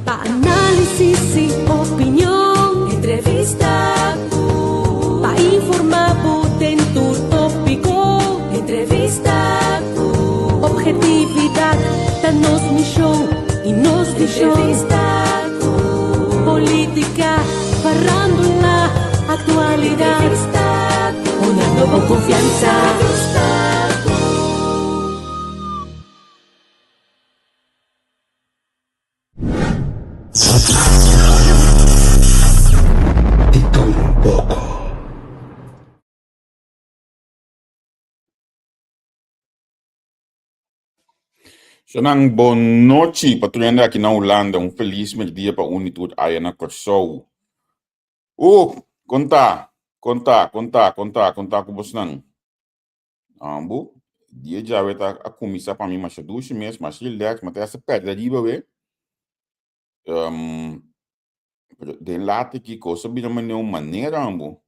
Pa' análisis y opinión, entrevista, pa' informar dentro tópico, entrevista, objetividad, danos mi show y nos entrevista, política, farándula, actualidad, una nueva confianza. Sonang boa noite, patrulhando aqui na Holanda. Feliz dia para unitude aí na Corsou. Conta com você não. Ambo, dia já vai estar a começar para mim, mas é 2 meses, mas relax, mas essa pedra de bebê. De lata que coisa bem de uma maneira, ambo.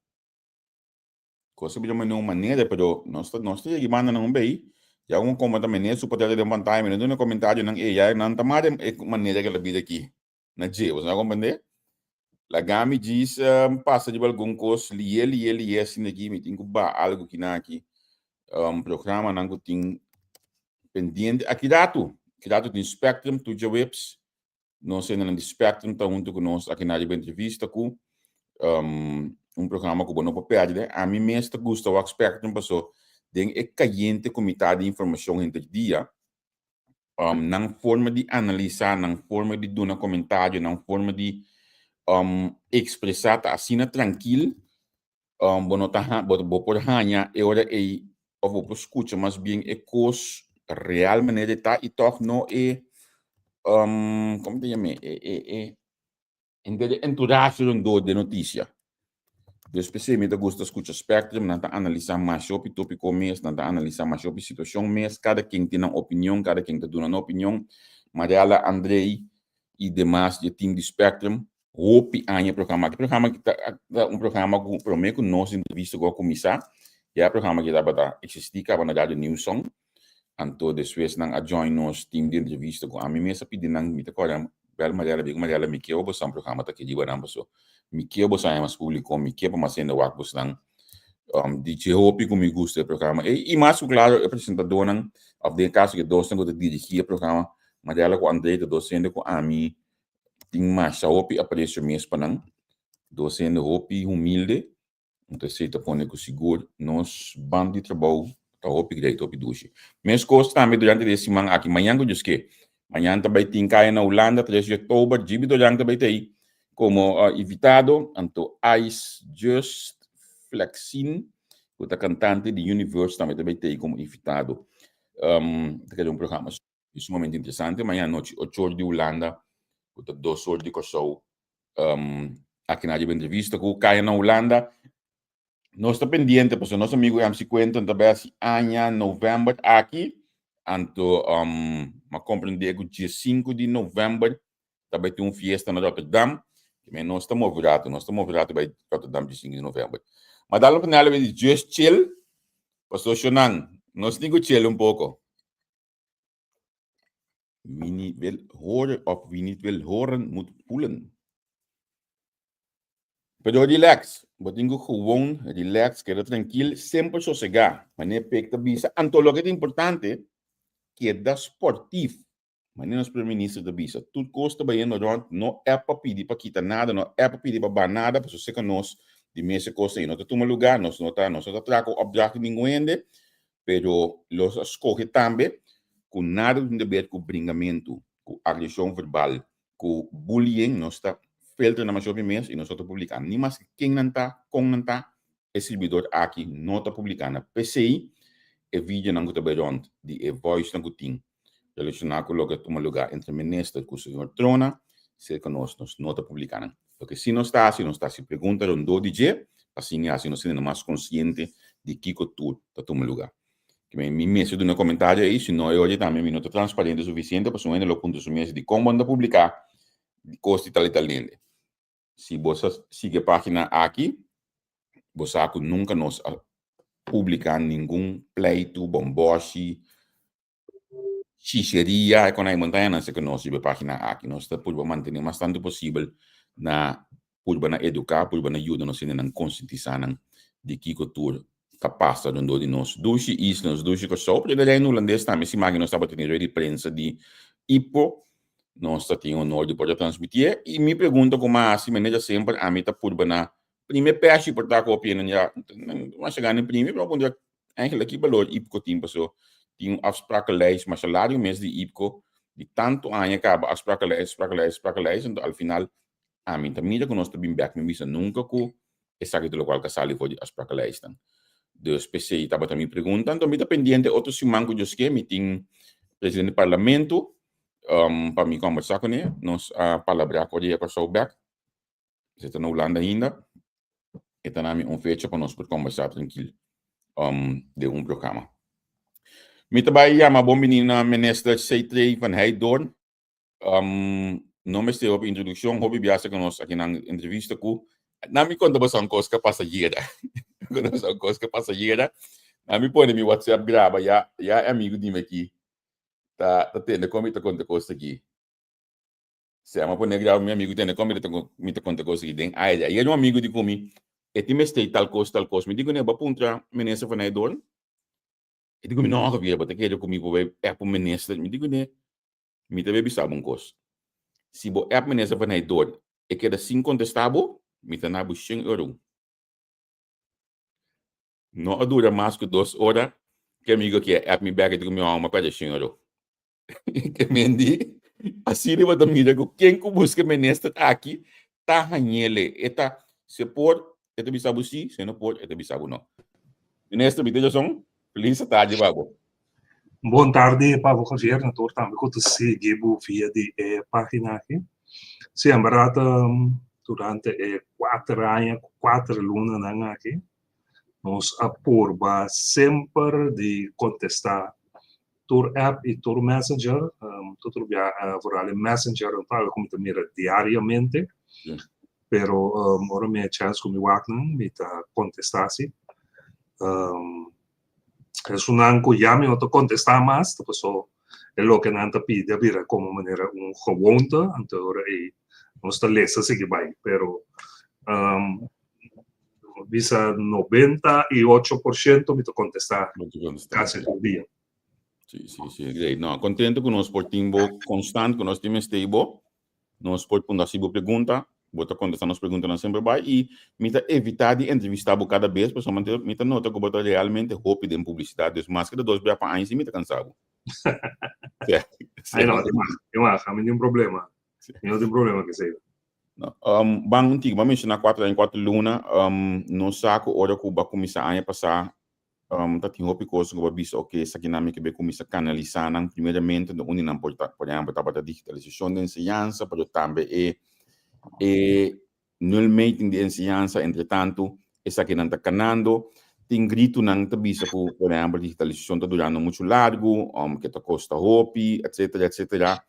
Coisa bem de uma maneira, pero nós aqui manda não bem. Já um comentário super de levantar, mas não comentário não é, não tá mais maneira que ela vida aqui. Na dia, você não compreende? La gami diz passa de algum coisa, ele assim aqui, me tem que ba algo que na aqui. Programa não tem pendente aqui dado tem Spectrum tu já webs. Nós ainda no Spectrum tá junto conosco aqui na entrevista com programa que não pode perder. A mim mesmo gosta o Spectrum passou den é caliente comitê de informação entre dia. Na forma de analisar, na forma de dar um comentário, na forma de expressar assim tranquilo. Bueno tá por hanya hora é ou por escuta mas bem é coisa real maneira tá e toch não é como te chama entourage rondom de notícia. Dus especialmente gosto de escutar Spectrum, não tá analisar mais sobre o tópico mesmo, não tá analisar mais sobre a situação mesmo. Cada quem tem uma opinião, cada quem tá dando uma opinião. Mariela, Andrei e demais do time de Spectrum. Hope a programa que programa que prometo nós entrevista com a comissária. E a programa que dá para existir para na rádio News Song. Anto depois não adjoin nos time de entrevista com a mim mesmo pedir não me te corda bel Mariela me que eu vou um programa tá que de barão so me que eu vou sair mais público me que para mais ainda o acos não DJ Hope como me gusta o programa e mais claro apresentador não of the caso que dois tenho de dirigir o programa Mariela com André de docente com a mim tem mais Hope aparece mesmo para não docente Hope humilde então se te põe com seguro nos bando de trabalho tá Hope direito Hope duche mas costa também durante esse semana aqui amanhã que diz que amanhã também tem caia na Holanda 3 de outubro Gibi do Yang também tem como invitado anto Ice Just Flexin o cantante de Universe também tem como invitado que é programa sumamente interessante amanhã noite 8 horas de Holanda o 2 horas de Kosovo aqui na entrevista com caia na Holanda. Nós estamos pendientes, porque nosso amigo MC Quentin também assim, em novembro aqui, então, compreender que dia 5 de novembro também tem uma festa na Rotterdam, que nós estamos virados para Rotterdam dia 5 de novembro. Mas dá para nós de just chill, pastor Shonan, nós temos que chill pouco. Wie niet wil horen of wie niet wil horen, moet voelen. Pero relax, botingo gewoon, relax, queda tranquilo, sempre sossegar. Maneira pecta bisa. Antologia é importante, que é da esportivo. Maneira nos primeiro-ministro da bisa. Tudo custa bem no rond, não é para pedir para quitar nada, não é para pedir para bar nada, para você que nós de mesa coisa aí, não tá toma lugar, nós não tá trago objeto nenhum ainda, pero los escolhe também com nada de ver com bringamento, com agressão verbal, com bullying, nós está filtra na maioria mês e nós estamos publicando. Nem mais quem não está, como não está, esse servidor aqui não está publicando. PCI, é vídeo não está bem de voice não tem. Relacionado com o que toma lugar entre o ministro e o senhor Trona, se que nós não está publicando. Porque se não está, se pergunta onde DJ, assim nós somos mais conscientes de que tudo está tomando lugar. Que me mesmo de um comentário aí, se não eu hoje também não está transparente o suficiente para saber o ponto de como anda publicar de costa italiano. Se você sigue a página aqui, você nunca nos publicar nenhum pleito, bomboche, Xixeria con a montanha se conosce a página aqui nós está por manter mais tanto possível na por na educar por na ajuda nós na conscientizar de que cultura capaz de de nós dushi islas dushi que só porque daí no holandês também se imagina nós estava tendo de prensa de IPO nós está honor de poder transmitir e me pergunta como assim maneira sempre a mim tá por na primeiro peixe por estar com opinião já mas chegar no primeiro para onde eigenlijk aqui valor IPO tempo so tinha afsprakenlijst, maar salário mês de IPCO, de tanto aan je cabo afsprakenlijst, en al final, a mim também já conosco bem back, me missa nunca com essa que do qual que sali for de afsprakenlijst. Dus PC estava também perguntando, também está pendente outro simão que eu esqueci, me tem presidente do parlamento, para me conversar com ele, nós a palavra com ele para back, você está na Holanda ainda, e está na minha fecha para nós por conversar tranquilo, de programa. Met daarbij, ja, maar bombinina minister C3 van Heidoorn. Não me estou op introdução, hobby biasa que nós aqui na entrevista com. Na me conta você coisa passageira. Quando você coisa passageira, na me põe no WhatsApp grava, já amigo de mim aqui. Tá tendo como tá conta coisa aqui. Se ama põe grava meu amigo tendo como me tá conta coisa aqui, tem. Aí é um amigo de comigo. E te me stay tal coisa. Me digo né, ba puntra minister van Heidoorn. E digo, não, eu via, porque eu comigo é para o ministro, me digo, né, me também sabe coisa. Se o app ministro van Heidoorn, e queda sem contestável, me tá na €100. Não dura mais que 2 horas, que amigo que é app me baga, digo, meu alma para €100. Que me diz, assim ele vai dar mira, quem que busca ministro aqui, tá hanhele, eta, se por, eta bisabu sim, se não por, eta bisabu não. Ministro, me diga só, feliz tarde, babo. Boa tarde, Pablo Javier, natuurlijk também goed te seguir via de página aqui. Sim, barata durante 4 anos, 4 lunas aqui, nós apurba sempre de contestar por app e por messenger, tudo bem, por messenger tal como te mira diariamente, pero ora me chance como eu me tá contestasse. Es un anco ya me auto contestar más, pues es lo que Nanta pide, mira, como manera un gewoonte, entonces no está lesa así que va, pero visa 98% me to contestar casi el día. Sí. No, contento con nos por tiempo constante, con nos tiempo estable, nos por puntuar pregunta, bota contestar nas perguntas sempre vai e mita evitar de entrevistar cada vez, pessoalmente mita nota que bota realmente hope de publicidade, mas que dois bem para aí mita cansado. Aí não, a mim tem problema. Não tem problema que seja. Bang antigo, vamos mencionar 4 em 4 luna, no saco hora que ba começar a passar tá tem hope coisa que ba bisa ok, essa dinâmica be começar canalizar nan primeiramente no uninam por exemplo, tá para digitalização de ensinança, para também nul meeting de enseñanza, entre tanto, esa que não está canando, tem grito não está bisa por exemplo, a digitalização está durando muito largo, que está costa hopi, etc.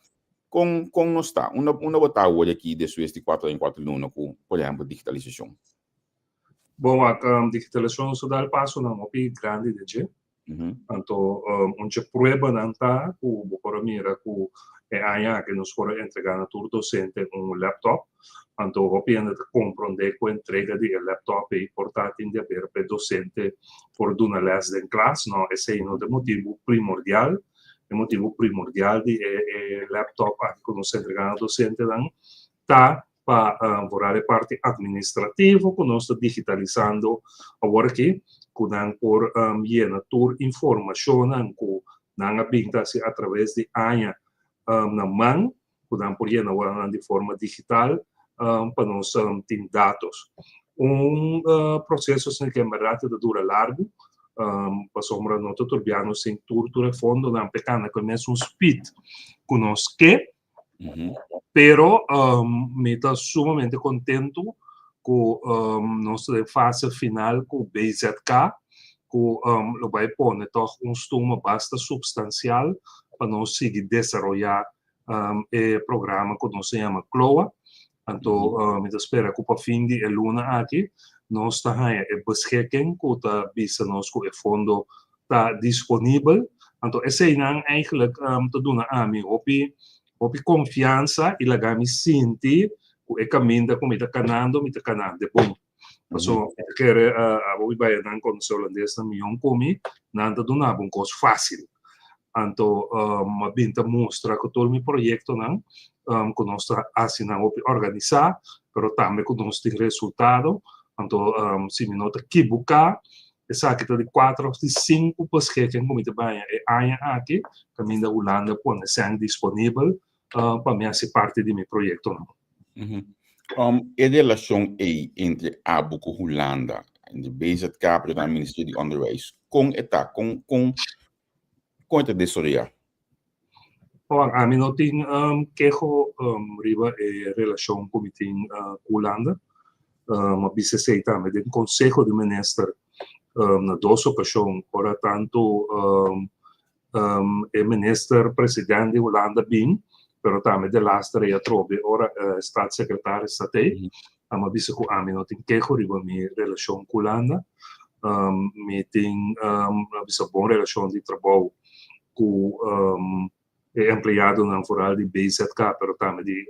Com não está, uma botar olho aqui de suas 4 em 4 lunas, por exemplo, digitalização. Bom, a digitalização só dá passo na hopi grande de je. Então, onde prueba não está, o por mira com aí que nos for entregar a todo docente laptop. Então, obviamente, compreender que a entrega de laptop é importante de haver para docente por uma les em classe, não? Esse é o motivo primordial. O motivo primordial de laptop que nos entregar a docente está para a parte administrativa, que nós estamos digitalizando agora aqui, que não por toda informação que não pinta-se através de ANHA na mão, que não por de forma digital, para nós ter dados. Processo que é verdade dura largo, para sombra não turbiano sem turtura fundo na pequena começa speed que nós quer, pero me está sumamente contento com nossa fase final com o BZK, que lo vai pôr uma basta substancial para nós seguir desenvolver o programa que nós chama CLOA. Então, me espera que para fim de luna aqui, nós está aí beschikking que está bisa nós que o fundo está disponível Então, esse aí não eigenlijk te doen aan mij op confiança e lagar me sentir que é caminho como está canando, me canando de bom. So, quer a vai não conhecer holandês na minha comi, não te dona um coisa fácil. Então, uma binta mostra que todo meu projeto não, que nós assinamos organizar, pero também que nós tem resultado. Então, se me nota que buscar, essa aqui de 4 de 5 pessoas que como te banha é aia aqui, caminho da Holanda põe ser disponível para mim ser parte de meu projeto não. A relação aí entre Abuco e Holanda, en de BZK, het ministerie van Onderwijs, com a tesouraria? A mim não tem queijo riba relação com Holanda, mas BCC também tem Conselho de Ministros na 2 ocasiões, ora tanto o ministro presidente de Holanda bem, pero também de laatste rea trobe ora staatssecretaris statei, ama bisa ko amin no tin queijo riba mi relação com Holanda, mi tin bisa bom relação de trabalho com empregado na foral de BZK, pero também de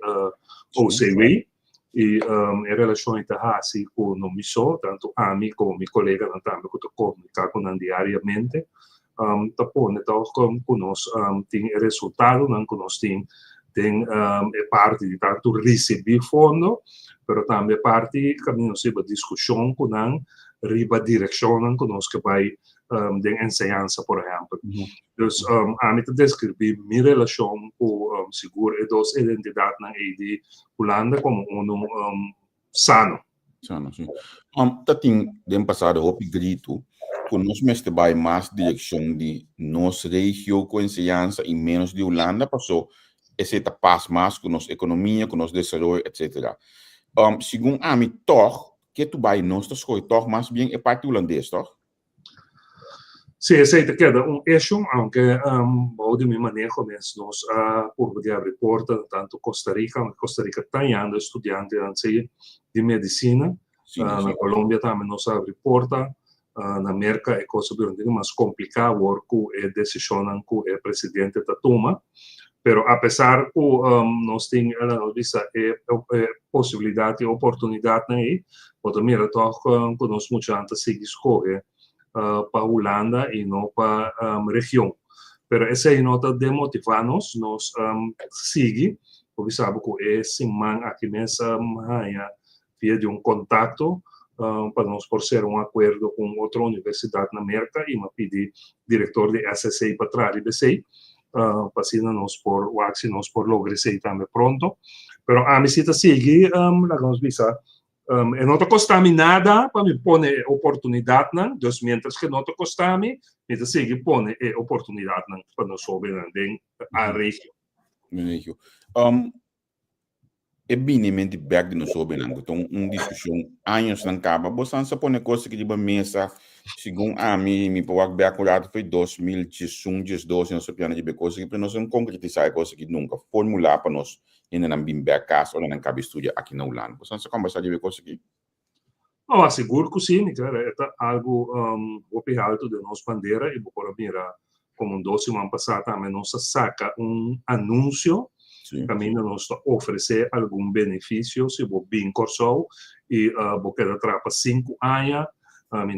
OCW, e em relação a assim com no miso, tanto a mim como meu colega também que comunicar com nós diariamente, tapone então com nós tem resultado, não com nós tem parte de tanto receber fundo, pero também parte caminho se a discussão com nós, riba direção com nós que vai de enseñanza, por exemplo. Então, a mim te descrever minha relação com seguro e duas identidades na de Holanda como sano. Sano, sim. Tating den passado hopi grito, con nós mestre vai mais direção de nossa região com enseñanza e menos de Holanda, passou esse paz mais com nossa economia, com nosso desenvolvimento, etc. Segundo a mim, toch, que tu vai nós escolher toch mais bem é parte holandês, toch? Sí, ese te queda un hecho, aunque de mi manejo nos por de reporta tanto Costa Rica está yendo estudiante de medicina, na Colômbia também nos reporta, na América é coisa bem mais complicada, porque é decisão que o presidente toma, pero apesar que nós temos possibilidade e oportunidade aí, pode mirar toch que nós muito antes seguir escolher para Holanda e não para região. Pero essa aí nota de motivar-nos, nós seguir, porque sabe que esse man aqui nessa manhã via de contato para nós por ser acordo com outra universidade na América e me pedir diretor de SSI para trás de BCI, para se nós por lograr isso também pronto. Pero a visita seguir, lá vamos visar. Não te custa-me nada para me pôr oportunidade, não? Então, mientras que não te custa-me, me te sigue pôr oportunidade para nós souber a região. É bem de back de nós souber, então discussão anos não acaba. Você não põe coisa que de mesa, segundo a mim, me pode back curado foi 2012, nós sabemos de coisa que nós não concretizar coisa que nunca formular para nós. Ainda não bem casa ou não cabe estúdio aqui na Holanda. Você não conversa de coisa aqui? Eu asseguro que sim, é algo alto de nossa bandeira e por mira como 12 anos passado também nós saca anúncio também nós oferecer algum benefício se você bem cursou e você quer trapa 5 anos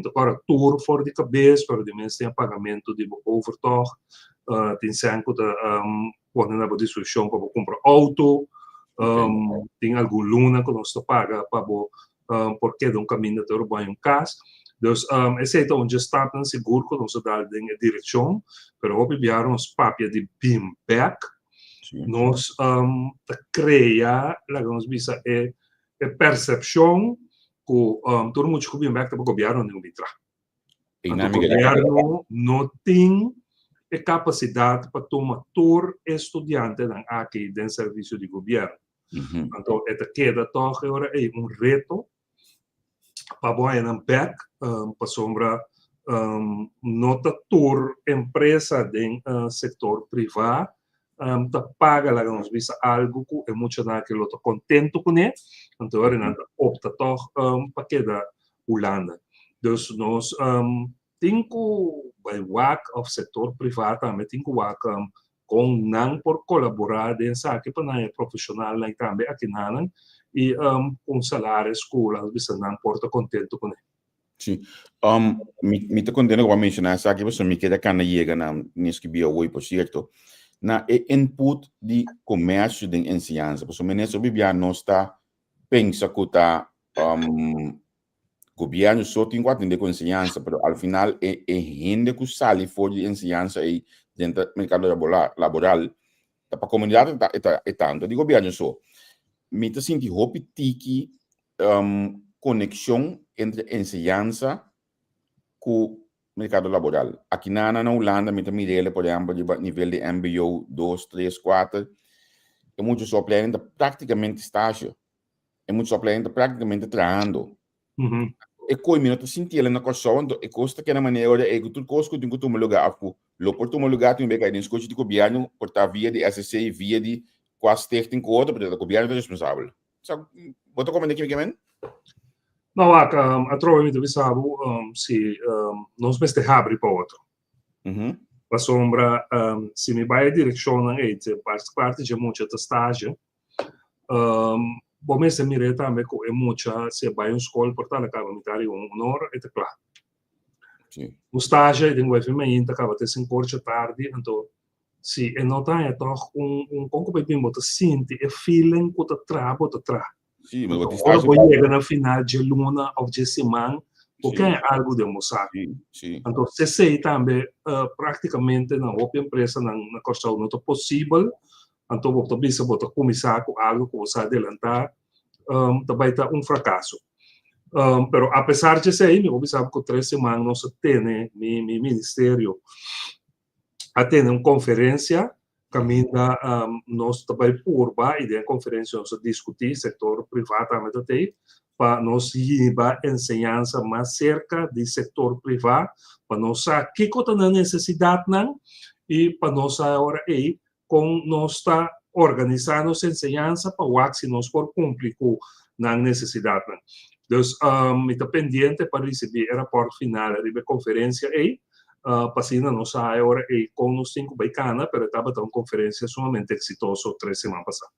agora tour fora de cabeça para de menos tem pagamento de overtocht tem sempre quando na discussão para comprar auto, tem algum luna que nós paga para porque de caminho de urbano casa. Então, esse é onde está tão seguro que nós dá em direção, pero ao enviar uns papéis de BIMBEC, nós cria, lá nós visa percepção que todo mundo que BIMBEC está para o governo não mitra. O governo não tem capacidade para tomar todo estudante aqui dentro do serviço de governo. Então, queda agora é reto para boa na PEC, para sombra nota tour empresa do setor privado, paga lá nos visa algo que é muito naquele outro contento com ele, então agora opta para queda Holanda. Então, nós tinko by WAC of sector privado também tinko WAC com não por colaborar em saque para profissional lá também aqui não e com salário escola bisa não porta contento com ele. Sim. Me te contento com a mencionar sabe que você me queda cana chega na nesse bio hoje por certo na input de comércio de ensinança porque o menino bibia não está pensa que tá governo só tem quatro de ensinança, mas ao final é gente que sai fora de ensinança e dentro do mercado laboral, para a comunidade é tanto de governo só. Me te senti hope tiki conexão entre ensinança com o mercado laboral. Aqui na Holanda, me te mirele, por exemplo, de nível de MBO 2, 3, 4, é muito só pleno praticamente estágio. É muito só pleno praticamente trabalhando. E coi minuto senti ela na corção e costa que na maneira é que tudo coisa que tu me lugar afu lo por tu me lugar tu me cai nesse coisa de governo por tá via de SC via de quase ter com outro para o governo é responsável sabe bota como é que men não a trova me deve saber se nós beste abre para outro a sombra se me vai a direção na ete parte de muita estágio bom, mas se mire também que é muita se vai em escola por tal acaba metade honor é claro. Sim. O estágio tem vai feminino acaba ter 5 horas tarde então se é não tem é toch pouco bem bota sente é feeling que tá tra. Sim, mas o estágio vai chegar no final de luna ou de semana porque é algo de mostrar. Sim. Então se sei também praticamente na outra empresa na corção não é possível. Então, você bisa começar com algo que você adelantar, também está fracasso. Pero apesar de ser, eu sabe que 3 semanas nós temos meu ministério a ter uma conferência, caminha nós também por e da conferência nós discutir setor privado também para nós levar ensinança mais cerca do setor privado, para nós saber que está na necessidade não e para nós agora aí com nós está organizando essa ensinança para o se nós for cumprir com a necessidade. Então, está pendente para receber o rapport final da conferência aí, para assim nós agora aí com os 5 bacanas, mas estava uma conferência sumamente exitosa 3 semanas passadas.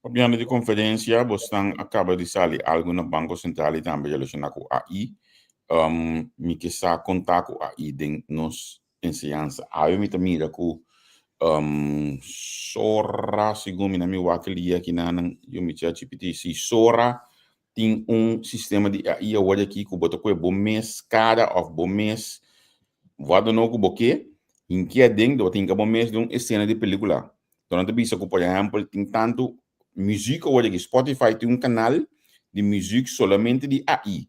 Obviamente de conferência, você acaba de sair algo no Banco Central e também relacionado com AI. Me que sa contar com AI de nos ensinança. Aí me também mira com Sora, segundo na minha wakili aqui na eu me tinha GPT, se Sora tem sistema de AI agora aqui que botou com bom mês cada ou bom mês vado no com boque em que é dentro tem que bom mês de uma cena de película então não bisa que por exemplo tem tanto música agora aqui Spotify tem canal de música somente de AI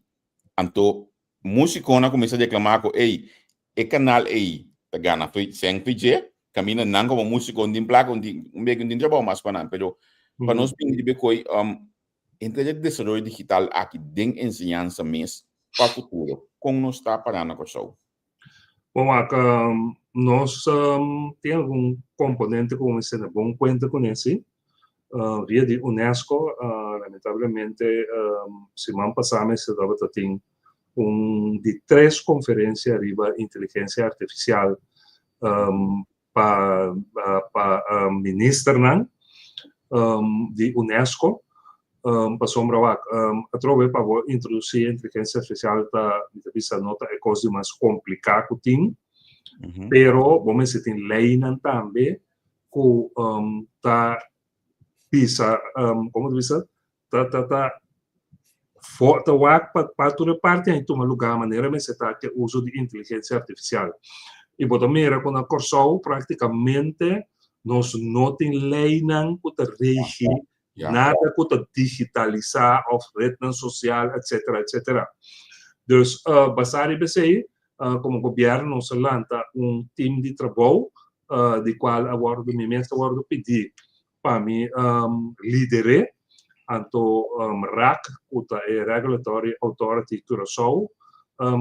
então musicona começa a reclamar com ei é canal AI tá gana foi sem PJ camina não como músico onde placa onde meio que trabalho mais para pero para nós bem de becoi entre desenvolvimento digital aqui den ensinança mês para o futuro como nós está parando com isso bom nós tem algum componente como esse é bom conta com esse via de UNESCO lamentavelmente semana passada se dava tem de 3 conferências arriba inteligência artificial para ministro de UNESCO para sombra a trove para introduzir a inteligência artificial da vista nota é coisa mais complicada que tem pero vamos se tem lei também que tá pisa como diz tá forte para toda parte em toma lugar maneira mas se tá que uso de inteligência artificial e botamira com a corção praticamente nós não tem lei não que rege nada que digitalizar ou rede social etc etc dus basari bese como governo nos lança time de trabalho de qual agora do momento agora do pedir para mim liderar anto RAC que é Regulatory Authority Curaçao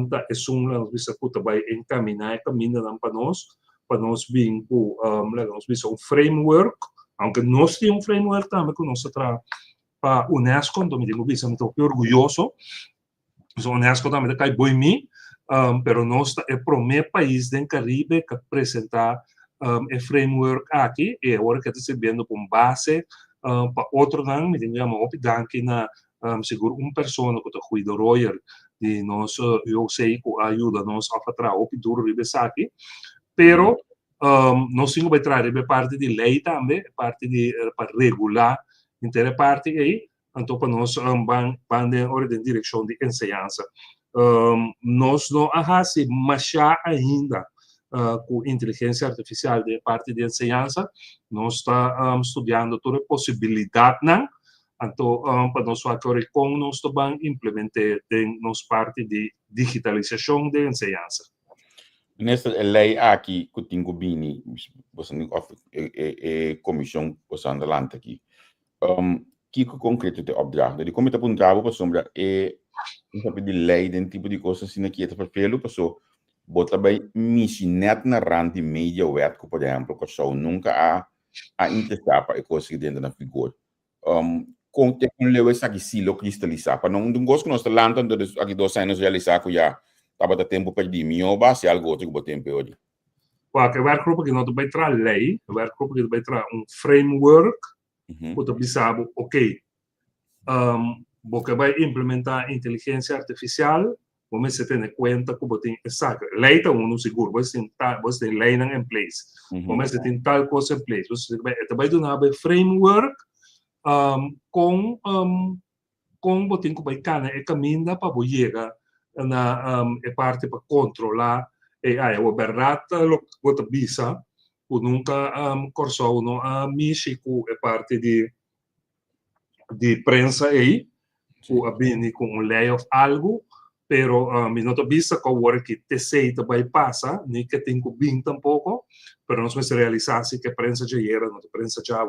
da nós bisa que vai encaminhar caminho para nós vir com nós bisa framework aunque nós temos framework também que nós tra para UNESCO então me digo bisa muito orgulhoso so UNESCO também cai boi mim pero nós é o primeiro país do Caribe que apresenta o framework aqui, e agora que está recebendo com base para outro ano, me digamos, que na seguro pessoa que está cuidando royal de nós, eu sei que ajuda nós a fazer o duro de aqui, pero nós temos que trazer parte de lei também, parte de para regular inteira parte aí, então para nós van em direção de ensinança. Nós não arrasamos mais ainda com inteligência artificial de parte de ensinança, nós estamos estudando toda a possibilidade, não? Então, para nós fazer como nós também implementar nossa parte de digitalização de ensinança. Nesta lei aqui que tem Bini, você comissão você andalante aqui. Que concreto te opdracht? Die komt op een travel para sombra e sabe de lei den tipo de coisa assim aqui é para pelo passou bota bem missionet na rand de media wet que por exemplo que só nunca a interessar para coisa dentro da figura com te com lewe sa que silo cristalizar para não gosto que nós talento aqui 2 anos realizar que já tava da tempo perdi minha base algo outro que tempo hoje. Qualquer werkgroep que não vai tra lei, werkgroep que vai tra framework que tu sabe, ok, porque vai implementar inteligência artificial, vamos se ter em conta que você tem exacto, lei está seguro, você tem lei em place, vamos se tem tal coisa em place, você vai dar um framework com você tem que vai cana e caminho para você chegar na parte para controlar o verdade lo que você bisa nunca corso uno a México é parte de prensa aí o abini com lei of algo pero mi não vista com o que te sei vai passar nem que tem que bem tampouco pero nós vamos realizar se que a prensa já era não prensa já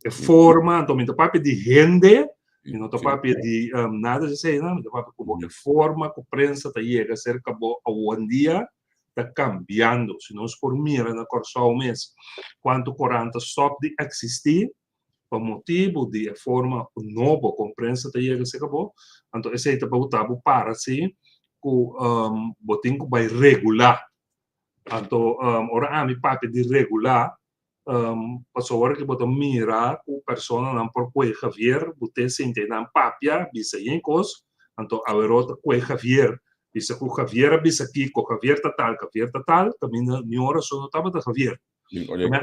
é forma então minha papi de rende e não papi de nada de sei não minha papi como que forma que a prensa tá chega cerca a um dia está cambiando. Se nós por mira na corso ao mês, quanto 40 stop de existir, por motivo de forma nova, com prensa está chega se acabou, então esse aí está para assim, que o botinho vai regular. Então, ora a mi papi de regular, passou hora que botam mira o persona não por que Javier, bote se entende papia, bisa em cos, então a verota que Javier bisa ku Javier bisa aqui com Javier tal caminha minha hora só não estava da Javier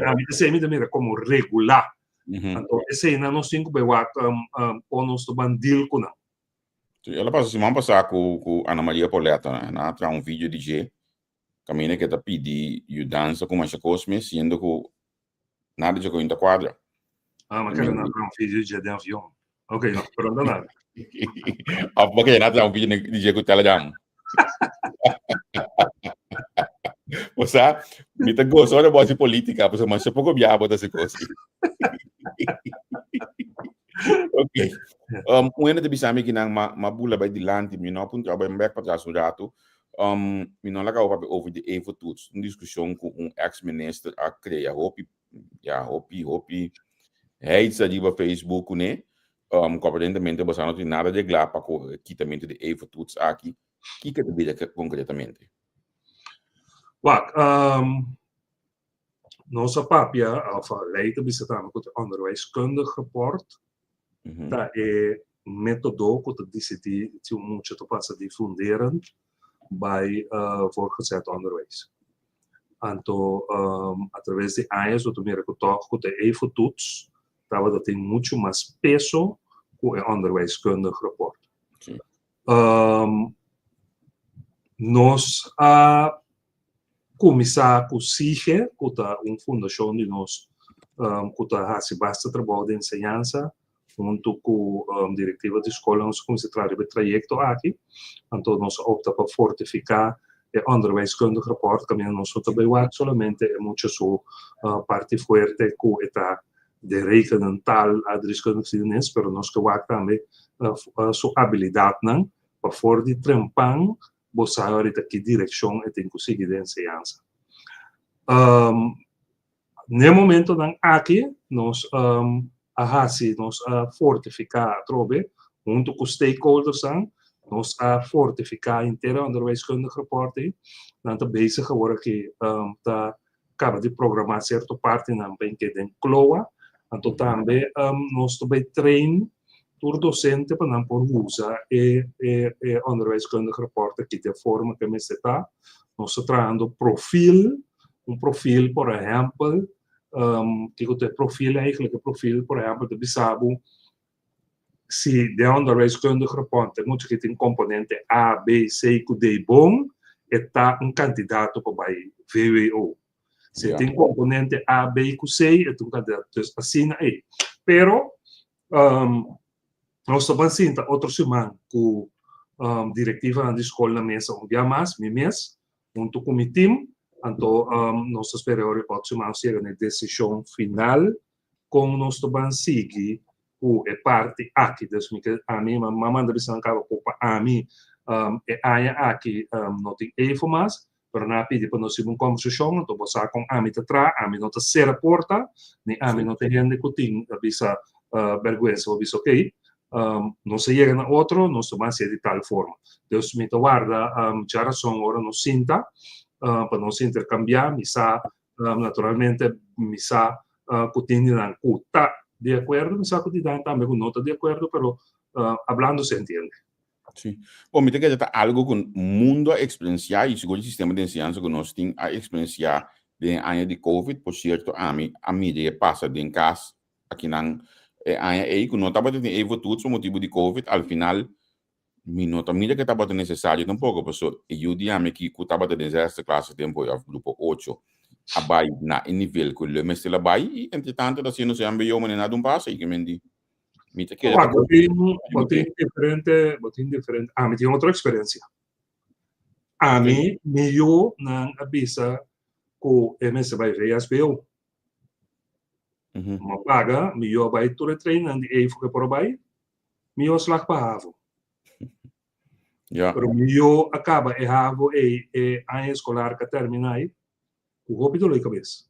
a mim se me mira como regular então esse ainda não sinto bem com nós do bandil com não ela passa semana passada com Ana Maria Poleta na tra vídeo de G caminha que tá pedi e dança com mais coisas me sendo que nada de coisa quadra mas quero não vídeo de avião ok não pronto nada porque nada vídeo de G com telegram você me tá gostando da de política porque mas pouco viável dessa coisa ok ano de bisami que nang mabula by dilante mi não punto abem back para o rato mi não laga over de evotuts discussão com ex-ministro a criar hopi heitsa de Facebook né compreendamente você não tem nada de glá para o quitamento de evotuts aqui que te veja concretamente? Nossa papia, leiden visitamos com o onderwijskundig rapport, dat é método que te decidi que muito te passa de funderen bij voortgezet onderwijs. Então, através de anos, eu tomei que o evotuts, dat tem muito mais peso que o onderwijskundig rapport. Nós começar com o CIGE, que é fundação de nós, que faz bastante trabalho de ensinança, junto com a diretiva de escola, nós começamos a trabalhar o trajeto aqui, então nós optamos para fortificar o onderwijskundig rapport, que nós também solamente é muito sua parte forte com a de rekenen taal, adreskundige geschiedenis, mas nós que também sua habilidade, não, para fora de trampang, você ahorita que direção é tem que conseguir de ensinança. No momento não aqui nós nós fortificar a trobe junto com os stakeholders Nós a fortificar inteira onderwijskundige rapporten. Dan te bezig geworden que ta acaba de programar certa parte na bem que den cloa. Então também nós também trein door docente para não por usa onderwijskundige rapporten que de forma que me está. Nós trazendo profil, profil, por exemplo, que o profil eigenlijk profil, por exemplo, de Bissau. Se de onderwijskundige rapporten moet je een componente A, B, C, D bom, está candidato para VWO. Se tem componente A, B e C, é candidato. Dus assim é. Pero, nós também sinta outra semana com diretiva da escola na mesa, dia mais, mês, junto com o time, então nós esperamos que a semana seja a decisão final, com nós também seguir é parte aqui, a mim, manda visão acaba para a mim, é aqui não tem informações, para não pedir para nós uma conversação, então você com a mim atrás, a mim não está ser a porta, nem a mim não tem gente que tem visa vergonha ou visa ok, não se chega na outro, nós tomamos de tal forma. Deus me guarda, já razão agora não sinta, para nós intercambiar, misa naturalmente misa cotidiana, tá de acuerdo, me saco de dar também com nota de acuerdo, pero hablando se entiende. Sim. Bom, me tem que dizer algo com o mundo a experienciar e segundo o sistema de ensinança que nós temos a experienciar de ano de Covid, por certo, a mídia passa de casa aqui na ano aí que não estava tendo evo por motivo de Covid, al final mi nota mídia que estava necessário tampouco, pessoal, e eu digo que estava de desastre classe tempo of grupo 8 abai na nível que o mestre abai e entretanto da sino se ambiou maneira de passo e que mendi mita que botin diferente me tem outra experiência a mim melhor na avisa com MS vai ver as veo uma paga melhor vai tudo treinando e foi por vai melhor slag para havo pero melhor acaba e havo a escolar que terminai o hobby do cabeça.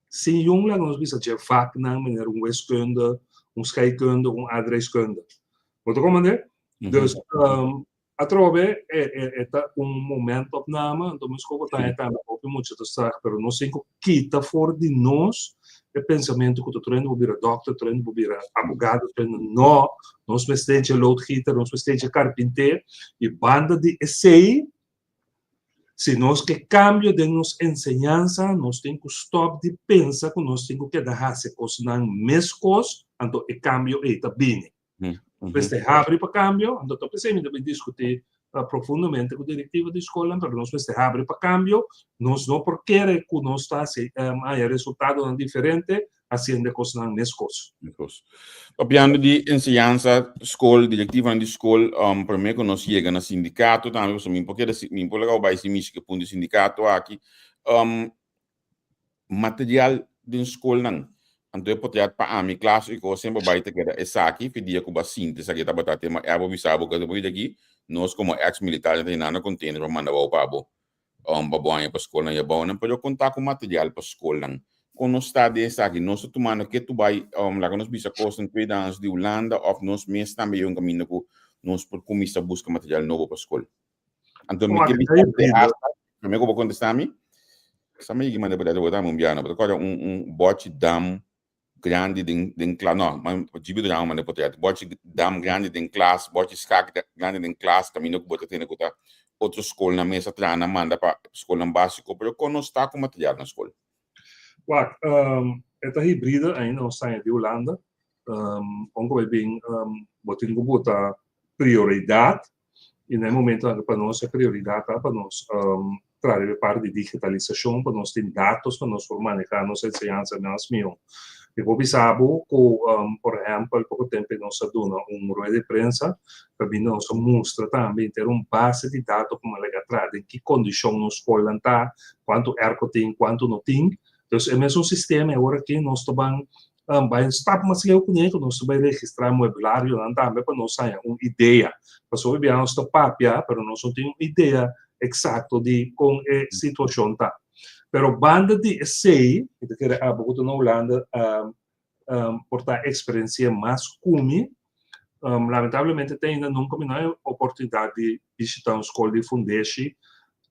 Se jong lang ons bisa je vak na meneer wiskunde, scheikunde, adreskunde. Wat kom maar Dus a trove é momento opname, então mas como tá então o muito de estar, pero não sei como quita fora de nós o pensamento que tu treino vou virar doctor, treino vou virar advogado, treino não, nós bastante loodgieter, nós bastante carpinteiro e banda de essay. Se nós que cambio de nossa ensinança, nós temos que stop de pensar que nós temos que deixar se coisas nas mesmas, então o cambio está bem. Depois de abrir para cambio, então eu pensei em discutir profundamente com a diretiva da escola, mas nós de abrir para cambio, nós não porque que nós está há resultado diferente, fazendo coisas nas mesmas. Piano de ensinança, escola, diretiva da escola, para mim que nós chega no sindicato, também porque me legal vai se mexer com o sindicato aqui, material da escola não. Então eu podia para a minha classe e que sempre vai ter que dar essa aqui, pedia que o bacinte, essa aqui tá batata, mas é avisado que depois daqui nós como ex-militares tem nada container para mandar para baboanha para escola e bom, não pode contar com material para escola não. Quando nós está dessa aqui, nós tomando que tu vai, lá que nós bisa costa em 2 anos de Holanda, ou nós mesmo também um caminho que nós por começar a buscar material novo para escola. Então me que bisa de me como contestar a mim, sabe que manda para botar mundial, porque agora bote dam grande de classe, não, mas divido já uma deputada, bote dam grande de classe, bote skak grande de classe, caminho que botar tem que botar outra escola na mesa atrás, na manda para escola básico, pero quando nós está com material na escola. Wat, esta hibrida ainda não está de Holanda, onde vai bem, botin que botar prioridade, e no momento para nós a prioridade para nós trazer parte de digitalização, para nós ter dados, para nós manejar nossa ensinança nas minhas. E vou pensar que, por exemplo, pouco tempo nós dona rueda de prensa, para nós mostra também ter base de dados como ela atrás, em que condição nós podemos estar, quanto ergo tem, quanto não tem. Então, é mesmo sistema agora que nós também vai estar mais eu conheço, nós também registrar mobiliário, também para nós ter uma ideia. Para só ver nós papia, para nós não ter uma ideia exata de como a situação está. Pero banda de essay, que era na Holanda, por a experiência mais comum, lamentavelmente ainda nunca me deu a oportunidade de visitar uma escola de fundatie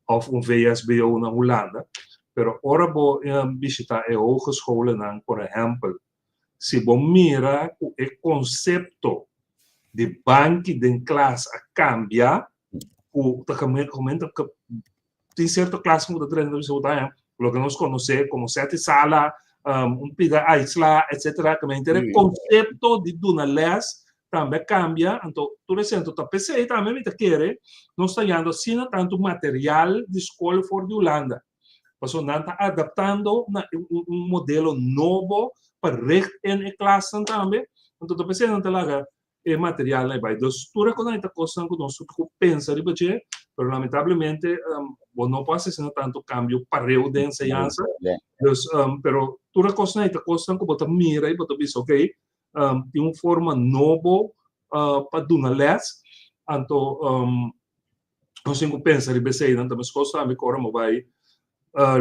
of um VSBO na Holanda. Pero ora vou visitar a hogescholen, por exemplo, se você mira o conceito de banque de classe a cambiar, o momento que tem certa classe que você lo que nós conhecemos como sete sala, pida aisla, etc. Que o conceito de dunales também cambia. Então, por exemplo, a PC também me quer, não está dando assim tanto material de escola fora de Holanda. Mas não está adaptando um modelo novo para a classe também. Então, a PC não está lá o material lá vai. Então, tudo que está costando que nós pensa de bater, mas lamentavelmente não pode ser tanto cambio para o de enseñanza. Pero tudo que está costando que você mira e você diz, ok, tem uma forma nova para dar les. Então, nós temos que pensar de bater, então, mas costa me corre vai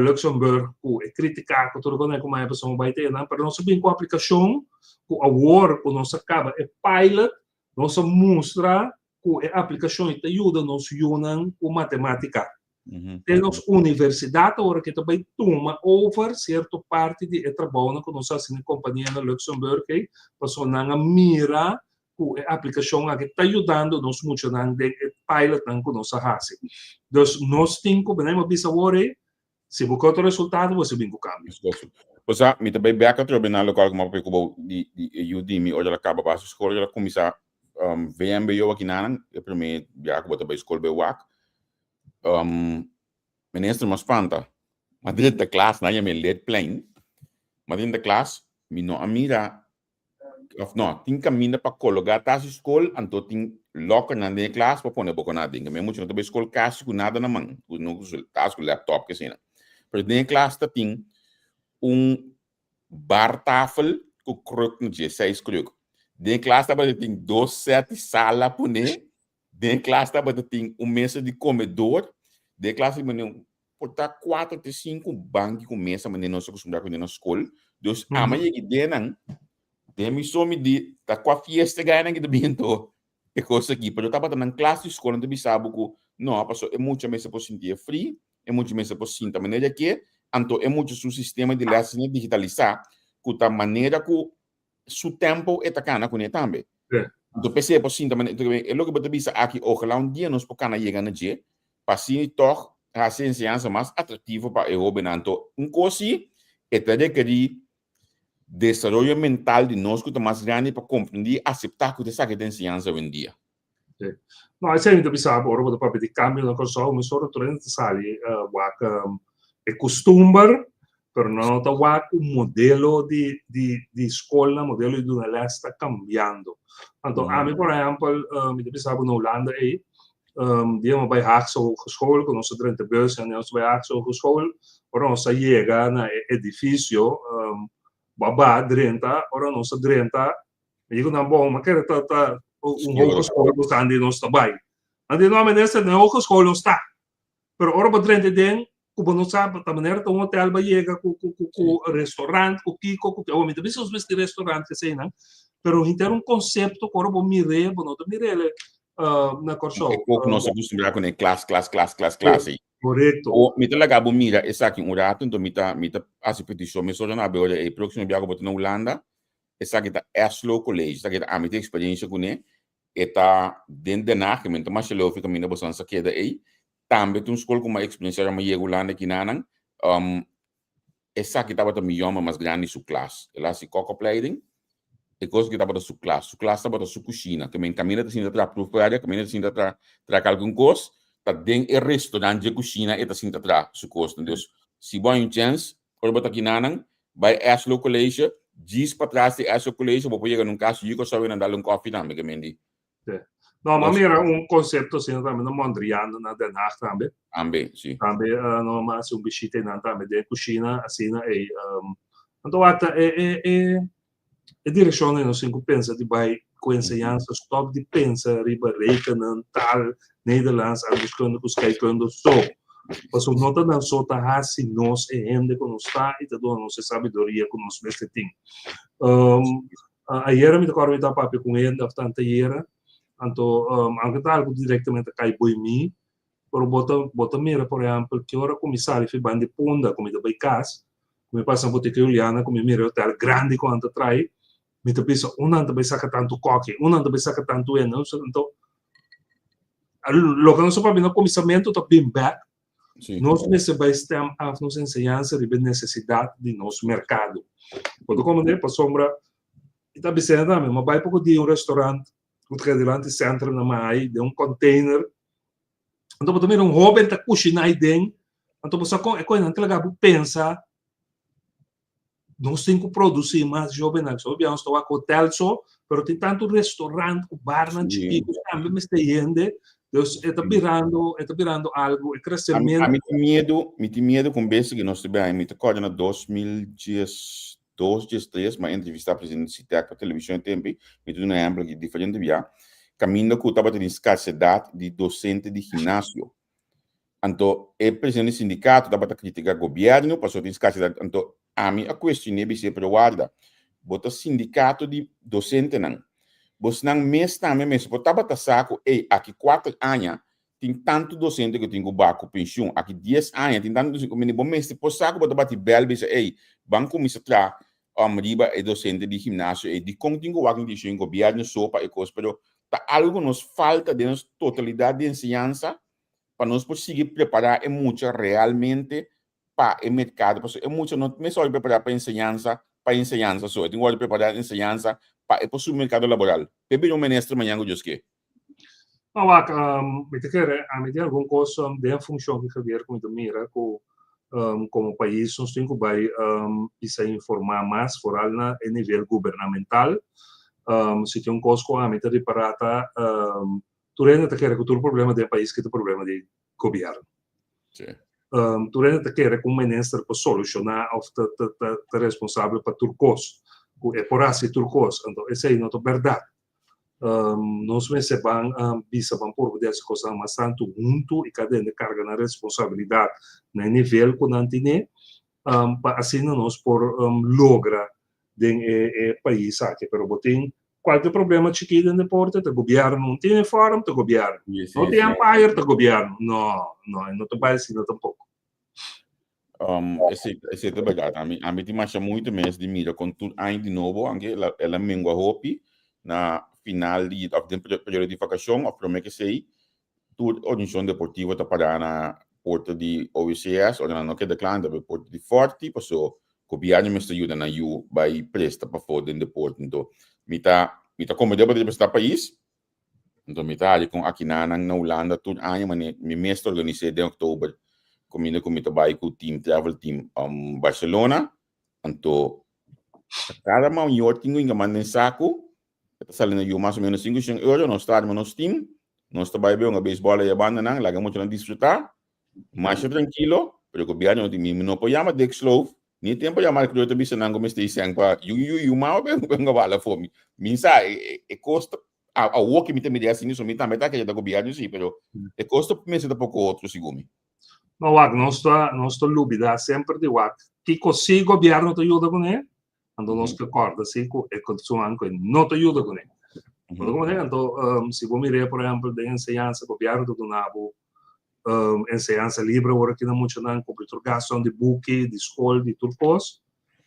Luxemburgo, é criticar que tudo como é a pessoa vai ter, mas não se bem com a aplicação, com a Word, com nossa acaba é pilot, nossa mostra que a aplicação te ajuda nos unam com matemática. Temos universidade agora que também toma over certa parte de trabalho que nós fazemos na companhia na Luxemburgo, que a pessoa não mira que a aplicação que está ajudando nos muito na pilot que nós fazemos. Então nós temos que vencer agora. Se você quer o resultado, você vem com o câmbio. Pois é, me também bem que eu na local como eu pego de Udemy, hoje ela acaba para a escola, ela começa VMBO aqui na eu primeiro já que eu também escola BWAC, ministro mas fanta, mas dentro da classe não é me lead plain, mas dentro da classe me não mira, of não, tem caminho para colocar a escola, então tem locker na minha classe para pôr boca nada, que me muito não também escola caixa com nada na mão, não tá com laptop que assim. Pero dentro da classe tem bartafel com crook no dia, 6 crook. Dentro da classe tem 2 sete salas para né. Dentro da classe tem mesa de comedor. Dentro da classe tem portar 4 até 5 bancos com mesa, mas não se costuma com na escola. Então, amanhã que dentro, me some de tá com a fiesta ganha que do bento. É coisa aqui, pero tava na classe de escola, não sabe que não, passou é muito mesa para sentir free. É muito mais possível da maneira que então é muito o sistema de learning digitalizar que da maneira que o tempo é tacana com ele também. Então pensei é possível da maneira é logo para dizer aqui ojalá dia nós possamos chegar na dia para sim toch a ciência mais atrativa para o então coisa é ter que desenvolvimento mental de nós que mais grande para compreender aceitar que essa que tem ciência hoje em dia. No, se gente pensava ora quando proprio di cambio una cosa mi sono tornato sali è costumbre per non un modello di scuola modello di una les sta cambiando tanto a me per esempio mi pensavo in Olanda diamo bij Haagse Hogeschool con onze Drenthe Beurs en onze bij Haagse Hogeschool ora non sa llega na edificio baba Drenthe ora non sa Drenthe dico na bom ma che ta hogeschool bestaan die nog erbij. En die namen is de hogeschool nog staat. Pero ora bedrente den, como não sabe, da maneira que um hotel vai chegar com restaurante, com kiko, com o mesmo isso os restaurante que sei, não. Pero então conceito que ora vou mirar, não tô mirando na corso. É pouco nós acostumamos com classe. Correto. O me tela gabo mira, essa aqui rato, então me tá as petição, me só na beira e próximo viago botar na Holanda. Essa aqui tá Oslo College, essa aqui tá a minha experiência com ele, está dentro da naque, mas também se eu fico minha bolsa essa aqui daí, também tem escola com uma experiência já mais Holanda aqui na essa aqui estava também uma mais grande sua classe, ela se cooperating, e coisa que estava da sua classe estava da sua cozinha, também caminha assim da propriedade, caminha assim da algum coisa, tá dentro do restaurante de cozinha e tá assim da sua coisa, então se vai um chance, por botar aqui na vai Oslo College diz para trás de essa colégio, vou pegar num caso de que eu sabia andar um coffee também, que mendi. Não, mas era conceito assim também no Mondrian na Den Haag também. Também, sim. Também não mas visita na também de cozinha assim e então até direção não sei como pensa de vai com ensinança stop de pensa riba rekenen taal Nederlands en wiskunde scheikunde so. Mas o nota não só tá assim nós é gente que nos está e tá dando nossa sabedoria com nós nesse tem. Ayer me tocou a papi com ele, bastante ayer. Então, aunque tá algo diretamente cai boi mi, pero bota mira, por exemplo, que hora comissário foi bande punda, como da casa, como passa a boteca Juliana, como mira hotel grande quanto trai, me te pensa, anta vai sacar tanto coque, anta vai sacar tanto então, lo que nós sabemos no comissamento tá bem back, nós necessitamos a nossa ensinança de necessidade de nosso mercado. Quando como né, para sombra, está bem também, mas vai pouco de restaurante, o delante centro na mai, de container. Então, também jovem está cozinhando dentro. Então, você não talaga pensa, nós temos que produzir mais jovem, nós sabemos que o hotel só, mas tem tanto restaurante, bar, chiquito, também está indo. Então, está virando algo, é crescimento. Me tem medo com base que nós tivemos, me recordo em 2010, 2003, mas entrevista a presidente Citec para televisão em tempo, me tem um exemplo que diferente via. Caminho que estava tendo escassez de docente de ginásio. Então, o presidente do sindicato estava a criticar o governo, passou de escassez. Então, a minha questão é se guarda. Bota sindicato de docente não. Você não mês também, mas estava a saco, aqui 4 anos, tem tanto docente que tem que baco pensão, aqui 10 anos, tem tanto docente que bom mês, depois saco, bota bate bel, diz, banco me se tra, riba é docente de ginásio, de contingo aqui de governo sopa e coisa, pero tá algo nos falta de nossa totalidade de ensinança para nós conseguir preparar muito realmente para o mercado, porque é muito não é só preparar para ensinança só, tem que preparar ensinança para o mercado laboral. Bebê um ministro amanhã que diz que me te quer a medida alguma coisa de função que haver com mira como país nós temos que precisa informar mais fora na nível governamental. Se tem coisa a meta de parata, tu ainda te quer que o problema do país que é o problema do governo. Tu ainda te quer que o ministro para solucionar ou te responsável para turcos, é por assim turcos. Então, essa aí não é verdade. Nós mesmos vão por dessa coisa mas tanto junto e cada um carga na responsabilidade no nível que não tem, para assim nós por logra do país aqui, pero botem qualquer problema chiquito no deporte, o governo não tem uniforme, o governo não tem empire, o governo não trabalha assim não tampouco. Esse é verdade. A mim te marcha muito mais de mira com tudo ainda de novo, anche ela mengua hopi na final de período de vacação, a promessa que sei, tudo organização deportiva está para na porta de OECS, ou não quer declarar da porta de forte, passou o governo me ajuda na EU vai presta para foder deporte, então mita como deve de prestar país, então mita ali com aqui na Holanda tudo ano, mas me mestre organizei de outubro, comigo com mita vai com o team travel team Barcelona, então cada maior tinha que mandar saco. Salindo eu mais ou menos 5 euros, nós estamos no team, nós trabalhamos uma beisebol e a banda, não, lá vamos desfrutar, mais tranquilo, pero o governo não apoiamos de slow, nem tempo chamar que eu também se não comecei sem para mal bem bala fome, minsa é custa a work me também assim isso me também tá que da governo sim, pero é custa me se da pouco outro segundo. Não, nós tô lúbida sempre de que o governo te ajuda com ele. Então, nós que acorda, assim, é condição que não te ajuda com ele. Então, se você mirar, por exemplo, de ensinança, o governo do Nabo, ensinança livre, agora que não muito não, computergação de book, de escola, de turcos,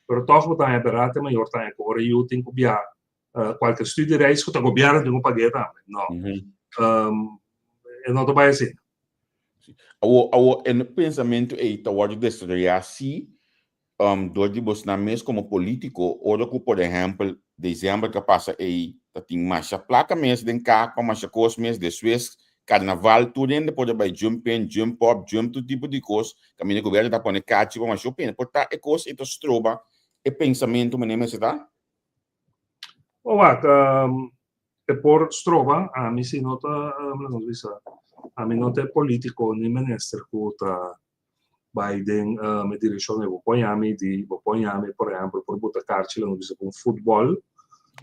mas toch wat é barato, maior tá é agora eu tenho que viajar, qualquer estudo de reis que o governo tem que pagar também, não. Não te vai assim. O pensamento é que o destruir assim, dois você na mesa como político, olha que por exemplo, dezembro que passa aí, tem mais placa mês de cá, mais coisa mês de Suez, carnaval, tudo ainda pode vai jump in, jump up, jump todo tipo de coisa, caminho do governo tá pondo cati, mas shopping, por tá é coisa e estroba, é pensamento, mas nem mais tá? É por stroba, a mim se nota, não sei a mim nota é político, nem ministro que tá Biden me direciona vou ponhar-me por exemplo por botar cartilha no viso com futebol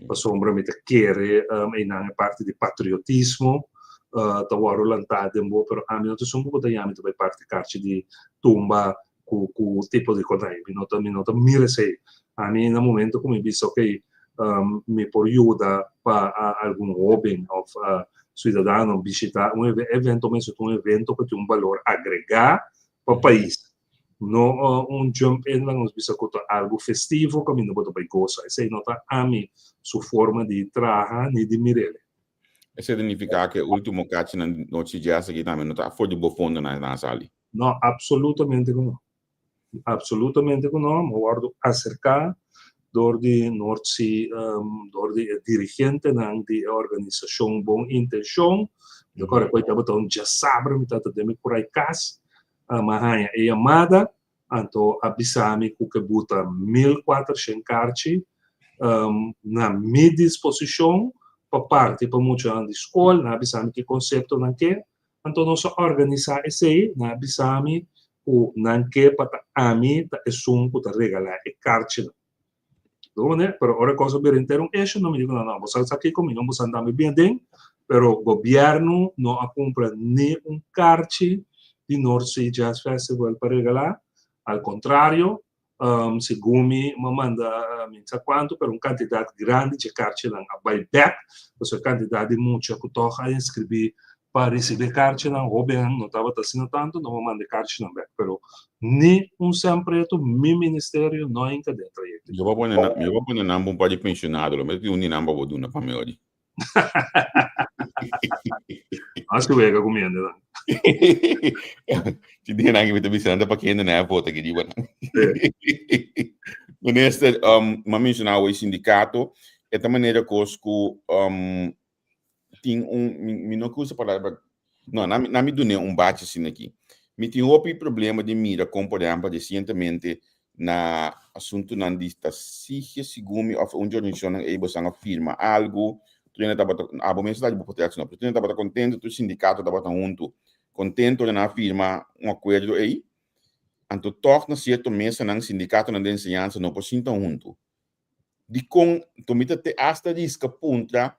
a sombra me te querer e na parte de patriotismo tá waro lantado em bo pero a mim não te sou botar me também parte cartilha de tumba com tipo de coisa me nota mira sei a mim no momento como me disse ok me por ayuda para algum hobby ou cidadão visitar evento, mesmo um evento que tem um valor agregado para o país. Não jump in lang nos bisa kuto algo festivo que não boto para goza. Essa não tá a mim sua forma de trabalhar nem de mirele. Isso significa que o último catch na noite de asa aqui também não está fora de bofondo na sala. Não, absolutamente não. Absolutamente não. Me guardo acercar door de Noordzee, door de dirigente ng de organisação Bom Intenção. Agora, depois eu já sabe, me tá dando por aí cas, mahanya e amada, anto abisami ku que buta 1.400 cartas na minha disposição para parte para muita de escola, na abisami que conceito não que, anto nós organizar esse, na abisami ku não que para ami ta esum ku ta regalar e cartas. Pero ora cosa per intero esce non mi dicono no, você aqui comigo, você andando bem dentro, pero o governo não compra nem cartão de Noordzee Jazz Festival para regalar, al contrário, se Gumi me manda não sei quanto, pero quantidade grande de cartão a buyback, você quantidade de muita que toca a inscrever para receber cartão, o governo não estava assinando tanto, não me manda cartão back, pero nem sempre meu ministério não é dentro. Eu vou pôr na um de pensionado, mas eu não vou dar na família. Acho que vai comendo, né? Se tem alguém que me está para quem não é a foto aqui de bueno. Neste, mencionava o sindicato, é da maneira que tem me não custa palavra, não, na me dune bate assim aqui. Me tem outro problema de mira, como por exemplo, recentemente na assunto nan dista sige sigumi of un organização e bosanga firma algo tu ainda tava a bom mensagem do proteção tu ainda tava contente tu sindicato tava junto contento na firma acordo aí anto torna certo mesa nan sindicato nan ensinança não por sinta junto de com tu mita te hasta risca punta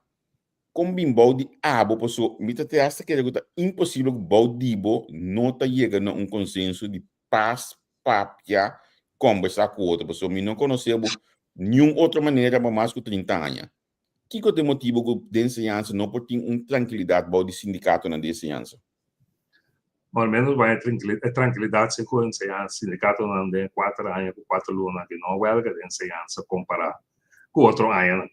com bimbo de abo posso mita te hasta que é impossível bau dibo nota chega a consenso de paz papia conversar com outra pessoa, mas não conhecemos nenhuma outra maneira para mais que 30 anos. Que é o motivo de ensinança não por ter uma tranquilidade para o sindicato na ensinança? Al menos vai tranquilidade se com a ensinança, sindicato não tem 4 anos, 4 lunas, que não é de ensinança comparar com outro ano.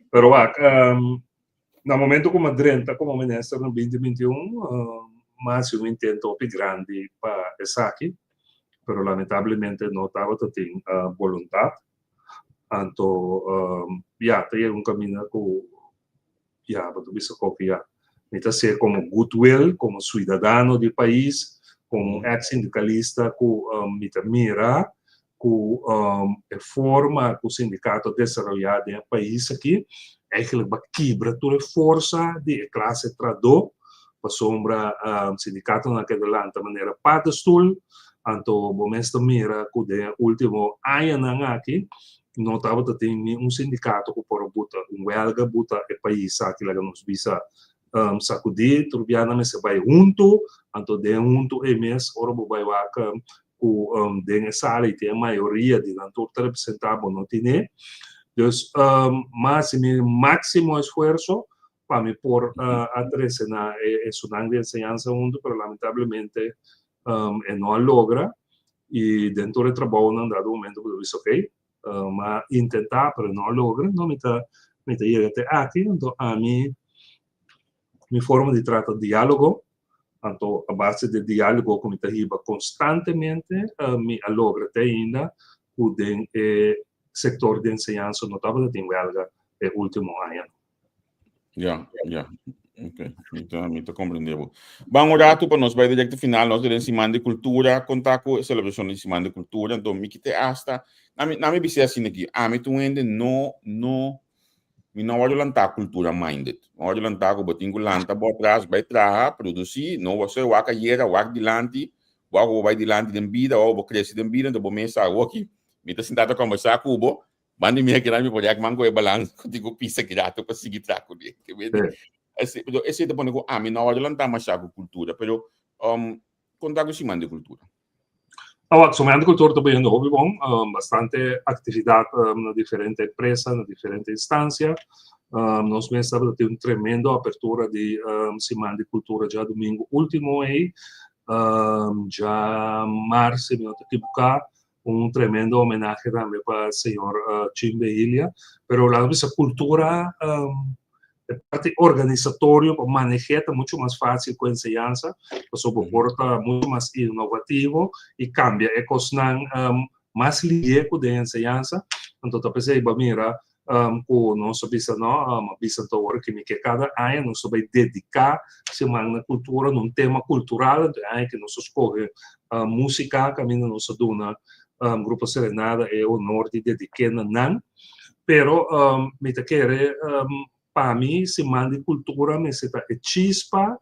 Pero no momento como 30, como ministro no 2021, mas eu intento grande para essa aqui, pero lamentavelmente não estava tendo vontade. Então, já tem caminho com já para você copiar. Então, ser como goodwill, como cidadão do país, como ex-sindicalista, com mira, com a forma que o sindicato desenvolvido no país aqui, é que ele quebra toda a força de classe trabalhadora para sombra sindicato naquele lado de maneira padrão, então momento mira que o último ano aqui não estava tendo sindicato que por buta huelga buta o país aqui lá nos visa sacudir turbiana se vai junto então de junto mês ora vai lá com de sala e tem a maioria de tanto representado não tem mas máximo esforço para me por atrás na estudante de enseñanza junto, pero lamentablemente não logra e dentro do trabalho não dado momento que eu disse ok, mas tentar, pero não logra, não me tá chega até aqui, então a minha forma de tratar diálogo, então a base de diálogo como está riba constantemente, me logra até ainda o setor de enseñanza não estava tendo huelga no último ano. Ya. Ok, me compreendemos. Vamos a para nós vai direto final, nós temos semana de cultura, contar com a celebração de semana de cultura, então me quite hasta, na me bise assim aqui, me tu ainda não olho lantar cultura minded, não olho lantar com botinho lanta, por trás, vai trabalhar, produzir, não você vai carreira, vai dilante, vai dilante de vida, ou vai crescer de vida, então vou pensar, ok, me tá sentado a conversar com o bo, mande me aqui na minha projeto, mango é balanço, contigo pisa que dá, para seguir traco dele, que vê. Esse te pone me não olho lantar mais a cultura, pero contar com semana de cultura. Sumando cultura também no hobby bom, bastante atividade na diferente empresa, na diferente instância. Nós mesmos temos tremenda abertura de semana de cultura já domingo último aí, já março, me equivocar, tremendo homenagem também para o senhor Chimbe Ilha, pero la nossa cultura parte organizatório para manejar é muito mais fácil com a enseñança, o soporta muito mais inovativo e cambia é coisa mais ligeiro de enseñança. Então, eu pensei, mira, com nossa visão, uma visão que cada ano nós vai dedicar semana cultura num tema cultural, que nós escolhe música, caminho nossa duna grupo Serenada é o norte dedicado não, pero me te quer para mim, semana de cultura, me se é chispa,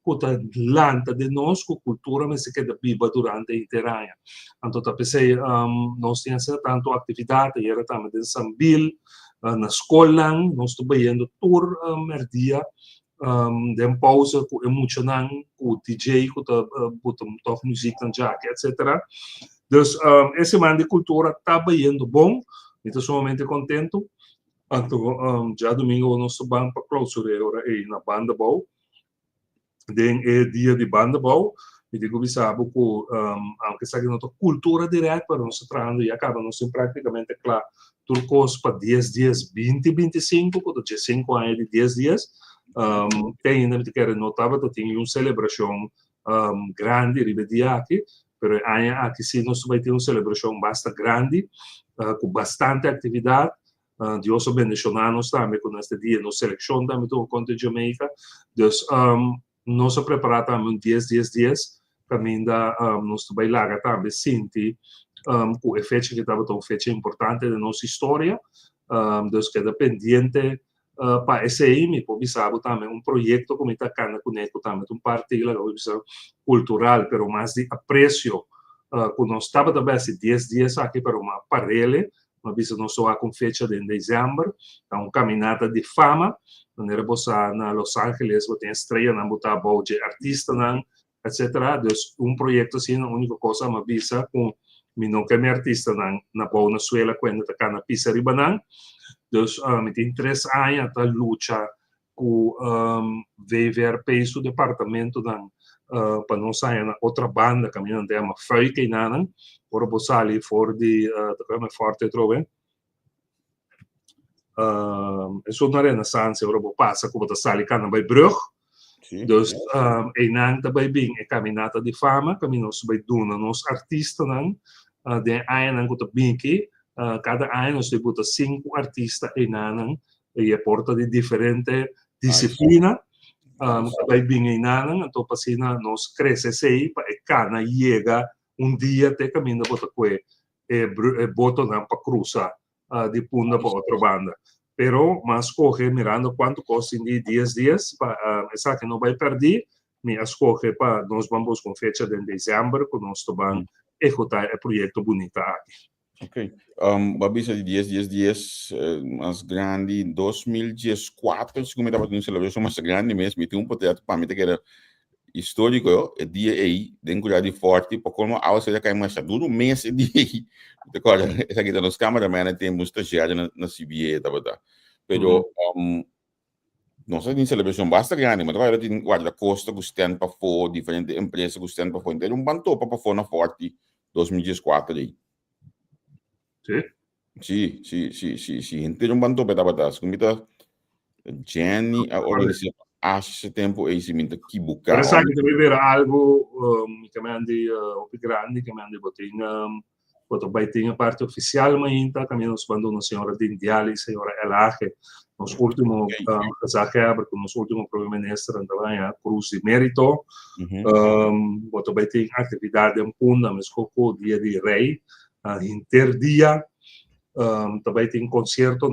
que lanta de nós, com cultura, me se queda viva durante a inteira. Então, eu pensei, nós temos tanto atividade, era também de Sambil, na escola, nós estamos indo tour, dia, de pausa, com emocionante, com DJ, com a música, etc. Então, essa semana de cultura está indo bom, estou sumamente contente. Então, já domingo nós vamos para clausura aí na banda bom. Den é dia de banda bom. E digo que sabe que aunque seja não cultura direta para nós trabalhando e acaba nós praticamente claro turcos para 10 dias, 20, 25, quando já 5 anos de 10 dias. Tem ainda que quero notar que tem uma celebração grande de aqui, pero aqui sim nós vai ter uma celebração bastante grande, com bastante atividade. Deus bendicionar-nos também com este dia, nos seleção também do contra de Jamaica. Então, nós preparamos também 10 dias, também nós vai lá também sentir com a fecha que estava uma fecha importante da nossa história. Então, queda pendente para esse aí, me pode saber também projeto como está cana conecto também partido cultural, pero mais de apreço. Quando nós estava também 10 dias aqui para uma parelha, uma vez nós só com fecha de dezembro, uma caminhada de fama, onde era na Los Angeles, tem estreia na botar de artista, etc. Então, projeto assim, a única coisa uma visa com não que é artista na boa na Suela, quando está na pista riba então, tem 3 anos a luta com ver peso do departamento para não sair na outra banda, caminhando de uma feita e nada, por você ali fora de forte trove. Isso na renaissance, Europa passa como está ali cana by brug. Dus nang também bem é caminhada de fama, caminhos by duna nos artistas de ano que tá bem aqui, cada ano nós temos 5 artistas e a porta de diferente disciplina. Vai bem em nada, então passina nós cresce sei para cada chega dia até caminho para que boto para cruzar de punta para outra banda. Pero mas corre mirando quanto custa de 10 dias para essa que não vai perder, me escolhe para nós vamos com fecha de dezembro que nós vamos executar o projeto bonito aqui. Ok. Babisa de 10 mais grande, 2014, como estava tendo celebração mais grande mesmo, e tem projeto para mim que era histórico, é dia aí, dentro de forte, para como a você já cai mais duro mês é dia aí. Agora, essa aqui nos cameraman tem muito estagiário na CBA, tá bom? Pero, não sei se celebração bastante grande, mas agora tem guarda-costa que estão para fora, diferentes empresas que estão para fora, então bantou para fora na forte 2014 aí. Sim, inteiro um banto para batas, como está Jenny a organizar esse tempo aí se minta que buscar. Parece que deve haver algo que me ande grande, que me ande botar baitinha parte oficial, mas ainda caminhamos quando uma senhora de Indiali, senhora Elage, nos últimos casaquebra com nos últimos primeiro-ministro também a Cruz de Mérito, botar baitinha atividade em Punda, mas com dia de rei, interdia. Também tem concerto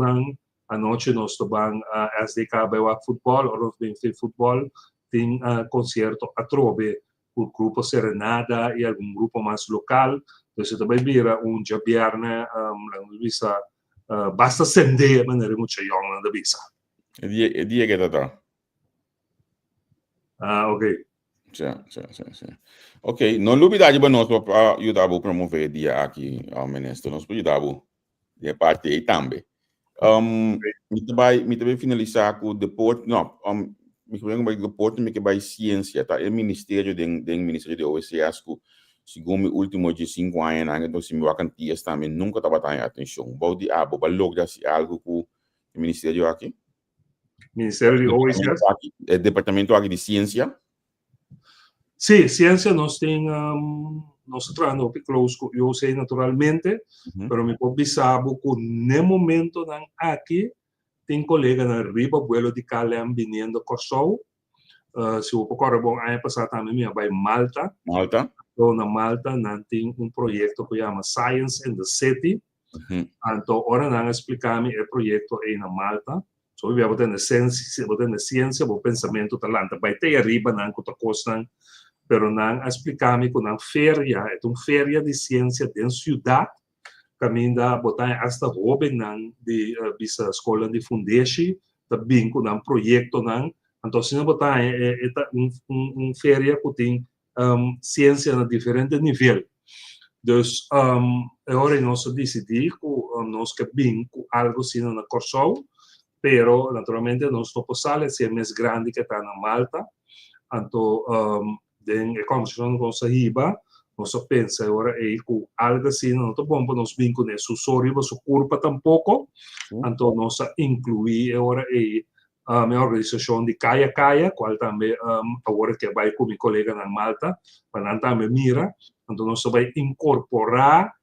à noite nós também SDK Bewa Futebol, Orof Benfica Futebol, tem concerto a trove o grupo Serenada e algum grupo mais local. Então também vira viernes visa basta sender maneira muito young na visa. É dia que tá. Ok. Sim. Ok, não novidade para nós para ajudar a promover dia aqui ao ministro, nós podemos ajudar de parte aí também. Me também finalizar com o deporte, não, me lembro do deporte, me que vai ciência, tá? O Ministério do Ministério de OSS, segundo o último de 5 anos, então se me vacantias também nunca estava dando atenção. Bode boba logra se algo com o Ministério aqui? Ministério de OSS? Departamento aqui de ciência? Sim, ciência nós tem nós trabalhamos close com eu sei naturalmente, pero me pode saber que no momento nan aqui tem colega na riba vuelo de Calem vindo Kosovo. Se o pouco bom ano passado também me vai Malta. Então na Malta nan tem projeto que chama Science in the City. Então ora nan explicar-me o projeto aí na Malta. So we have a ciência, o pensamento talanta. Vai ter riba nan que tá costando. Pero não explicar-me que uma feria, é uma feria de ciência dentro da cidade, caminha botar hasta jovem de bisa escola de fundeixe, também com um projeto então se não botar é feria que tem ciência a diferente nível. Dus agora nós decidimos que nós que bem com algo assim na Kosovo, pero naturalmente nós não podemos ser mais grande que está na Malta, então den conversação com a Hiba, nós pensa agora é que algo assim não é bom para nós vir com isso, sorriba, sua curva tampouco, então nós incluir agora a minha organização de Kaya, qual também agora que vai com meu colega na Malta, para também mira, então nós vai incorporar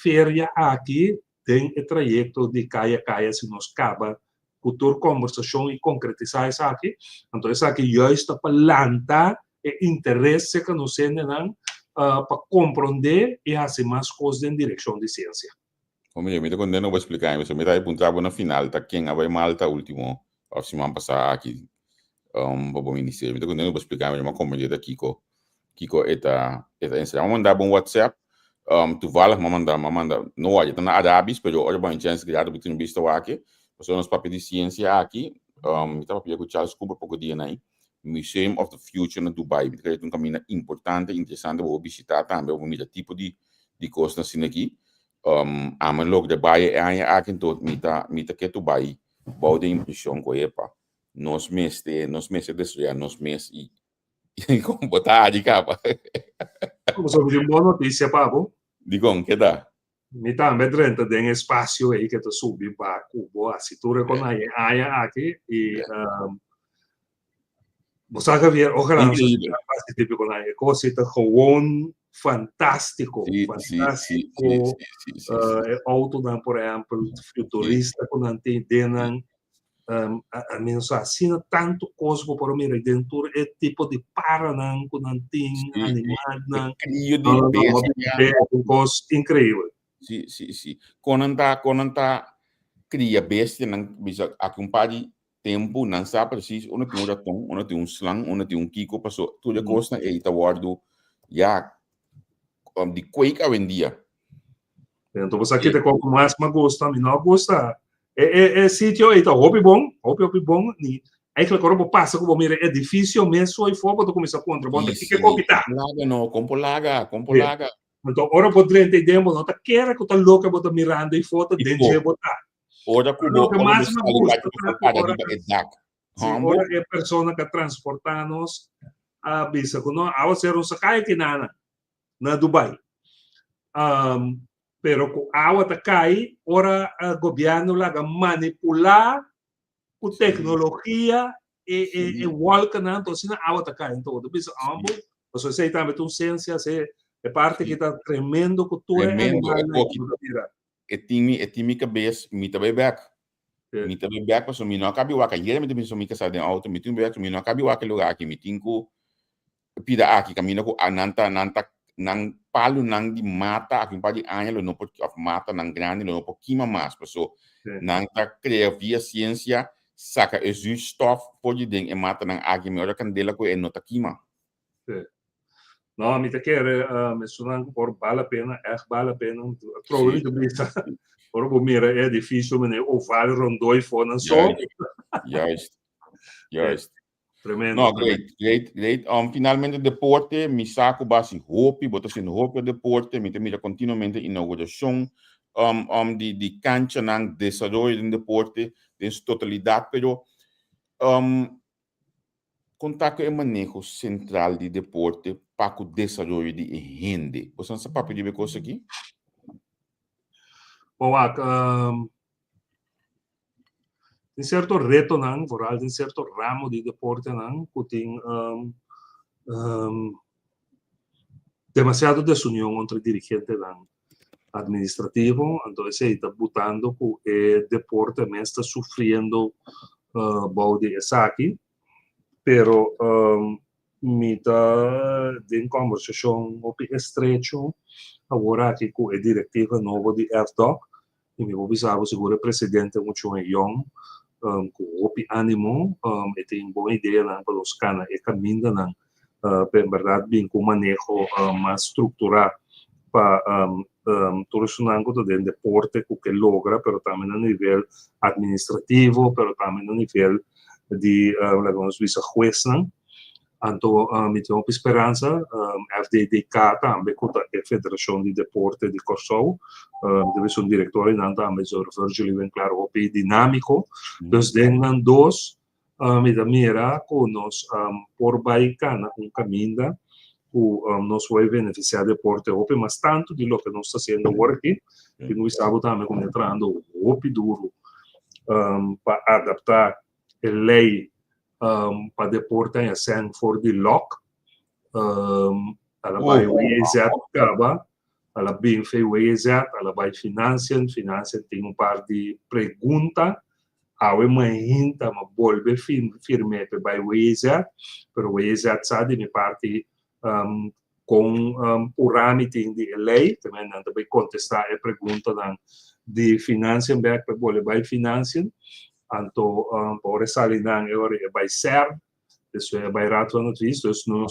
feria aqui, tem o trajeto de Kaya, se nós acaba futura conversação e concretizar isso aqui, então isso aqui já está para lançar interesse que nos têm para compreender e fazer mais coisas em direção de ciência. Como eu me não vou explicar, mas eu me apontava na final, tá quem vai Malta último, a semana passada aqui, para o ministério. Eu não vou explicar, mas uma companhia Kiko eta Instagram, mandar um WhatsApp, tu vale, manda, não olha, tá na Arabis, mas olha bem, chance de dar um visto aqui, passou nos papéis de ciência aqui, estava pedindo com Charles Cooper pouco dia aí. Museum of the Future na Dubai. Porque é um caminho importante, interessante, vou visitar também, vou ver tipo de coisa assim aqui. A mim logo de Dubai é aqui todo, mita que Dubai, vou ter impressão com epa. Nós meses destruir, nós meses e como botar de capa. Como se fosse uma boa notícia, Pablo. Digo, que dá? Me também dentro de espaço aí que tu subir para Cuba, se tu reconhece aqui e você vai ver, ojalá não seja típico na coisa, está fantástico. Auto, por exemplo, futurista, quando tem a menos assim, tanto coisa para mim dentro é tipo de paranan, quando tem animal, é coisa incrível. Sim. Quando tá cria bestia, não bisa acompanhar tempo não sabe precis onde tem ratão, onde tem slang, onde tem kiko, passou tudo a coisa e está guardo já de quake a vendia. Então você aqui tem como mais me gosta, me não gosta. É sítio aí tá hobby bom, ni aí que agora passa como mira é difícil mesmo e for para começar contra bom tem que copiar. Compolaga. Então ora pode entender, não tá quer que tá louca botar mirando e foto dentro botar. Ora o que mais me gusta ora é a pessoa que transporta-nos a bisa que não a ser um sakai aqui na Dubai pero com a água tá cai ora o governo lá manipular com tecnologia e walk na então se a água tá cai então bisa ambos você sei também tu ciência é parte que tá tremendo que tu é time cabeça me também back porque me não acaba o aqui me também me casar de auto me tem back me não acaba o aqui lugar aqui me tinco pida aqui caminho com ananta nang palu nang di mata aqui pode anha não pode mata nang grande não pode queima mais pessoa nang tá cria via ciência saca é stof pode den e mata nang aqui me olha candela com é não tá queima. Não, me quer mencionar por vale a pena, trouxe de vista. Por o mira é difícil, mas o vale rondou e foi não só. Juist. Tremendo. No, great. Finalmente deporte, mi saco basi hopi, botas in hopi deporte, mi mira continuamente inauguración di cancha ng desarrollo del deporte en su totalidad, pero contacto el manejo central de deporte para o desarrollo de gente. Você não sabe para pedir coisa aqui? Bom, tem certo reto não, vooral tem certo ramo de deporte não, que tem demasiado desunião entre dirigente não administrativo, então se está botando que o deporte mesmo está sofrendo balde aqui, pero mita de conversação estreito agora aqui com a diretiva nova de FDOC, e me observo seguro o presidente muito young, com o ânimo, e tem boa ideia não para os canas e caminho não, em verdade bem com manejo mais estruturado para todo isso não do deporte que logra, pero também no nível administrativo, pero também no nível de vamos dizer juez não. Então, me tenho esperança, FDDK também, com a Federação de Deporte de Kosovo, deve ser um diretor e não também, o Virgil bem claro, é dinâmico, então, dengan dois, me dá mira, com nós, por baicana, caminho, que nos vai beneficiar do deporte, mas tanto de lo que nós está fazendo aqui, que nós estamos também entrando duro para adaptar a lei para deporte em sen for de lock ela vai exat acaba ela bem feio exat ela vai financian tem par de pergunta ao imagina uma volve firme para vai exat pero exat sabe me parte com o ramite de lei também não vai contestar a pergunta de financian back para vai financian anto por essa linha agora vai ser isso vai rato no visto isso no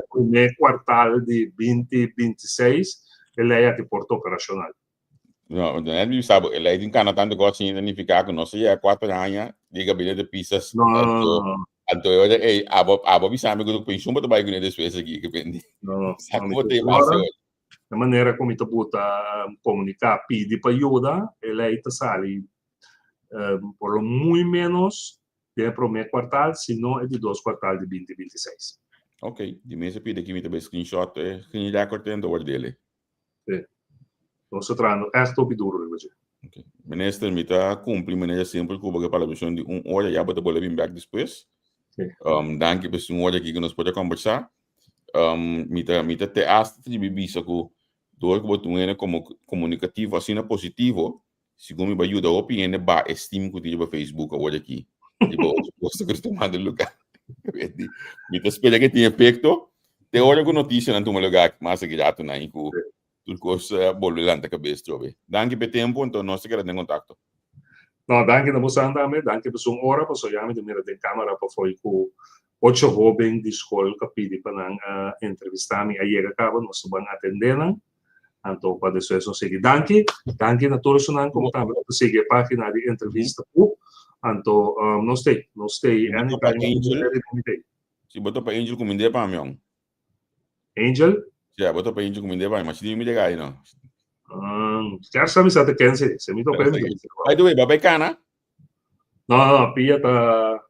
primeiro quartal de 2026 ele é que porto operacional não é sabe ele é em Canadá tanto gosta de significar que nós é 4 anos de gabinete de pistas anto eu abo bisa me grupo pensou muito bem com desse aqui que pende não sabe a maneira como tu bota comunicar pedir para ajuda ele é ita sali por lo muy menos de primeiro quartal, se não é de 2 quartal de 2026. Ok, de mês eu pedi aqui me screenshot que já cortando o dele. Sim. Então, se trata é top duro hoje. Ok. Minister, me tá cumprir maneira sempre que para a versão de 1 hora já bota bola bem back depois. Sim. Danke por 1 hora aqui que nós podemos conversar. Me tá te hasta de bibisa que dor que botou como comunicativo assim na positivo. Segundo me ajuda a opinião ba estima que tiver Facebook agora aqui tipo posso acostumado a lugar me espera que tenha efeito te hora com notícia não toma lugar mas que já tu não com tudo coisa bolou lá na cabeça trobe danke pelo tempo então nós queremos ter contato não danke na moça também danke por uma hora para só já me mira de câmera para foi com 8 jovens de escola que pedi para entrevistar me aí acaba nós vamos atender então para isso seguir danke na todos não como também para seguir a página de entrevista então não sei se botou para Angel como ideia para mim Angel já botou para Angel como ideia para mas se me ligar aí não já sabe se até quem se me toca by the way babai cana não pia tá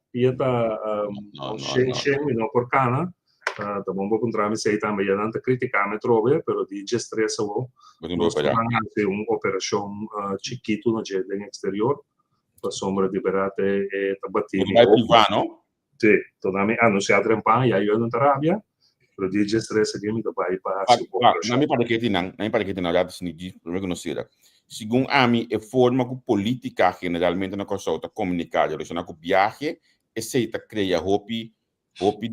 não por cana tá bom encontrar me sei também já não tá criticar me trove pero de estressa o nós vamos fazer uma operação chiquito no jardim exterior para sombra de berate e tabatini privano sì tornami annunciato in pan ya io non Arabia pero de estressa que me vai para não me parece que não já se ninguém reconhecer segundo a mim é forma que política generalmente na coisa outra comunicar relacionada com viagem e se está criar hopi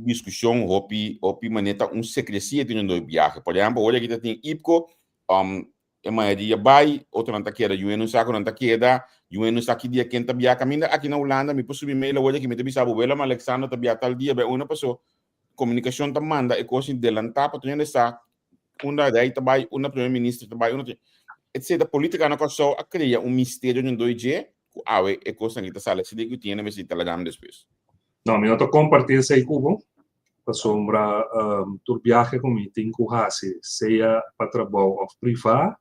discussão hopi maneira secrecia de um viagem por exemplo olha que tem IPCO a maioria vai outro não tá queda eu não saco não tá queda eu não saco dia quem tá viaja caminho aqui na Holanda me posso e-mail olha que me teve sabe vela mas Alexandre tá viaja tal dia bem uma pessoa comunicação tá manda e coisa delantar para tu ainda está uma daí tá vai uma primeiro-ministro tá vai uma etc política na coisa a criar mistério em 2G é coisa que tá sala se digo tinha mas está lá depois No, mi noto compartir ese cubo. Para sombra tu viaje com mi tem hasi, seja para trabalho ou privado,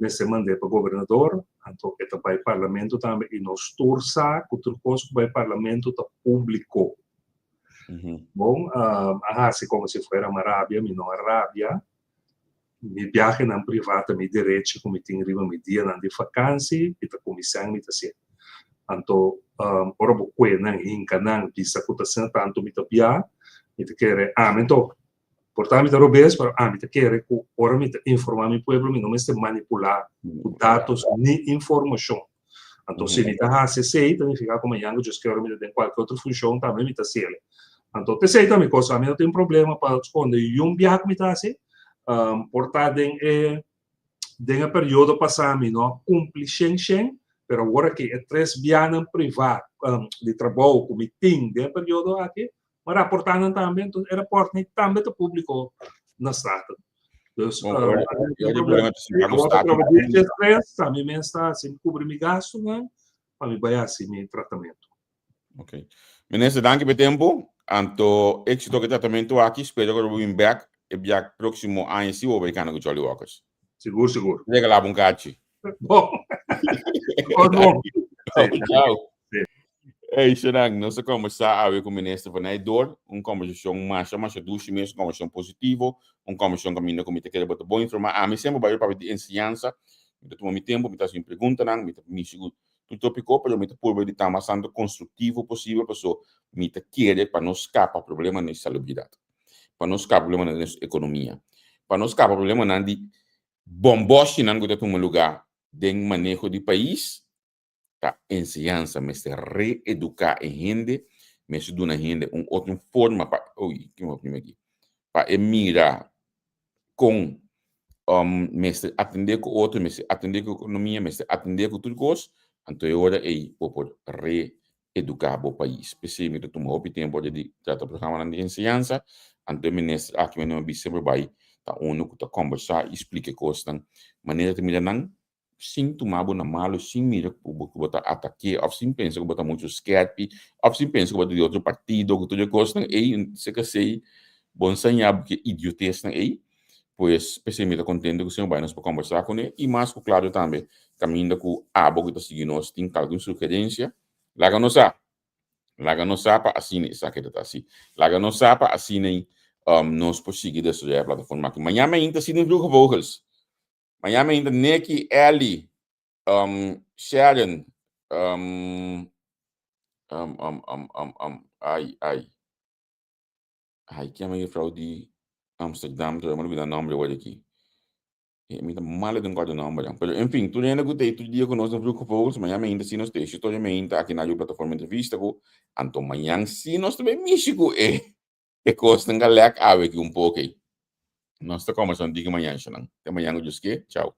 nesse mandei para o governador, então é para o parlamento também, e nós torça que o coisa para o parlamento está público. Bom, assim como se fosse uma Arábia, mi não Arábia, mi viaje na privada, mi direito, como tem riba mi dia na de vacância, e a comissão me tá assim. Então, ora boque nang hinka nang bisa kuta tanto mi tapia, mi te quere, então, portanto, mi te robes, pero mi te quere ku ora mi te informar mi pueblo, mi não me este manipular com dados ni informação. Então, se mi te hace sei, também fica como yango, just que ora mi te tem qualquer outra função, também mi te ciele. Então, te sei também, coisa, a mim não tem problema para esconder um viaje mi te hace, portanto, tem a período passar, mi não cumpre shen, pero agora que é 3 viagens privados de trabalho, como tem, de período aqui, mas reportando também, então, o reporte também está público na estrada. Então, o problema é que agora trabalho de estresse, a mim está assim, cobre meu gasto, né? Para me ganhar assim, meu tratamento. Ok. Ministro, danke pelo tempo. Anto, êxito que tratamento aqui, espero que eu vou back e viajar próximo ano, se o americano que Jolly Walkers. Seguro. Chega lá, bom cate. Bom. Bom. Tchau. Hey, Shanang, nós começamos a ver com o ministro Vanedor, conversação mais ducha mesmo, conversação positiva, conversação que a comida quer botar boa informação. Me sempre vai para de ensinança, me tomo meu tempo, me tá sem pergunta, não, me sigo tudo tópico, mas me tá por de estar mais construtivo possível, para so me tá querer para não escapar problema na salubridade, para não escapar problema na economia, para não escapar problema na de bomboche não que tá um lugar de manejo de país. A ensinança, mas reeducar a gente, mas dar a gente uma outra forma para, para mirar com, mas atender com outro, mas atender com a economia, mas atender com tudo coisa, então é hora aí por reeducar o país. Especialmente tomar o tempo de tratar o programa de ensinança, então o ministro aqui não é sempre vai, tá uno que tá conversar, explica coisas, maneira de mirar não sem tomar na malo, sem mira que botar ataque, ou sem pensa que botar muito scared, ou sem pensa que botar de outro partido, que tudo coisa, e se que sei, bom sanhar que idiotez aí, pois especialmente contente que o senhor vai nos para conversar com ele, e mais claro também, caminho que a boa que está seguindo nós tem alguma sugerência, larga nos para assim, essa que está assim, larga nos para assim, nós por seguir dessa plataforma aqui. Amanhã ainda se não viu vogels. Miami ainda Nikki, Ellie, Sharon, que é a frau de Amsterdam, eu não me dá nome hoje aqui. Me dá mal de um guarda nome, mas enfim, tudo ainda gostei, todo dia conosco no grupo Vogels, Miami ainda se nós temos, todo ainda aqui na plataforma de entrevista, então amanhã se nós também México é costa galera ave aqui pouco aí. Nós estamos conversando de amanhã, até amanhã, tchau.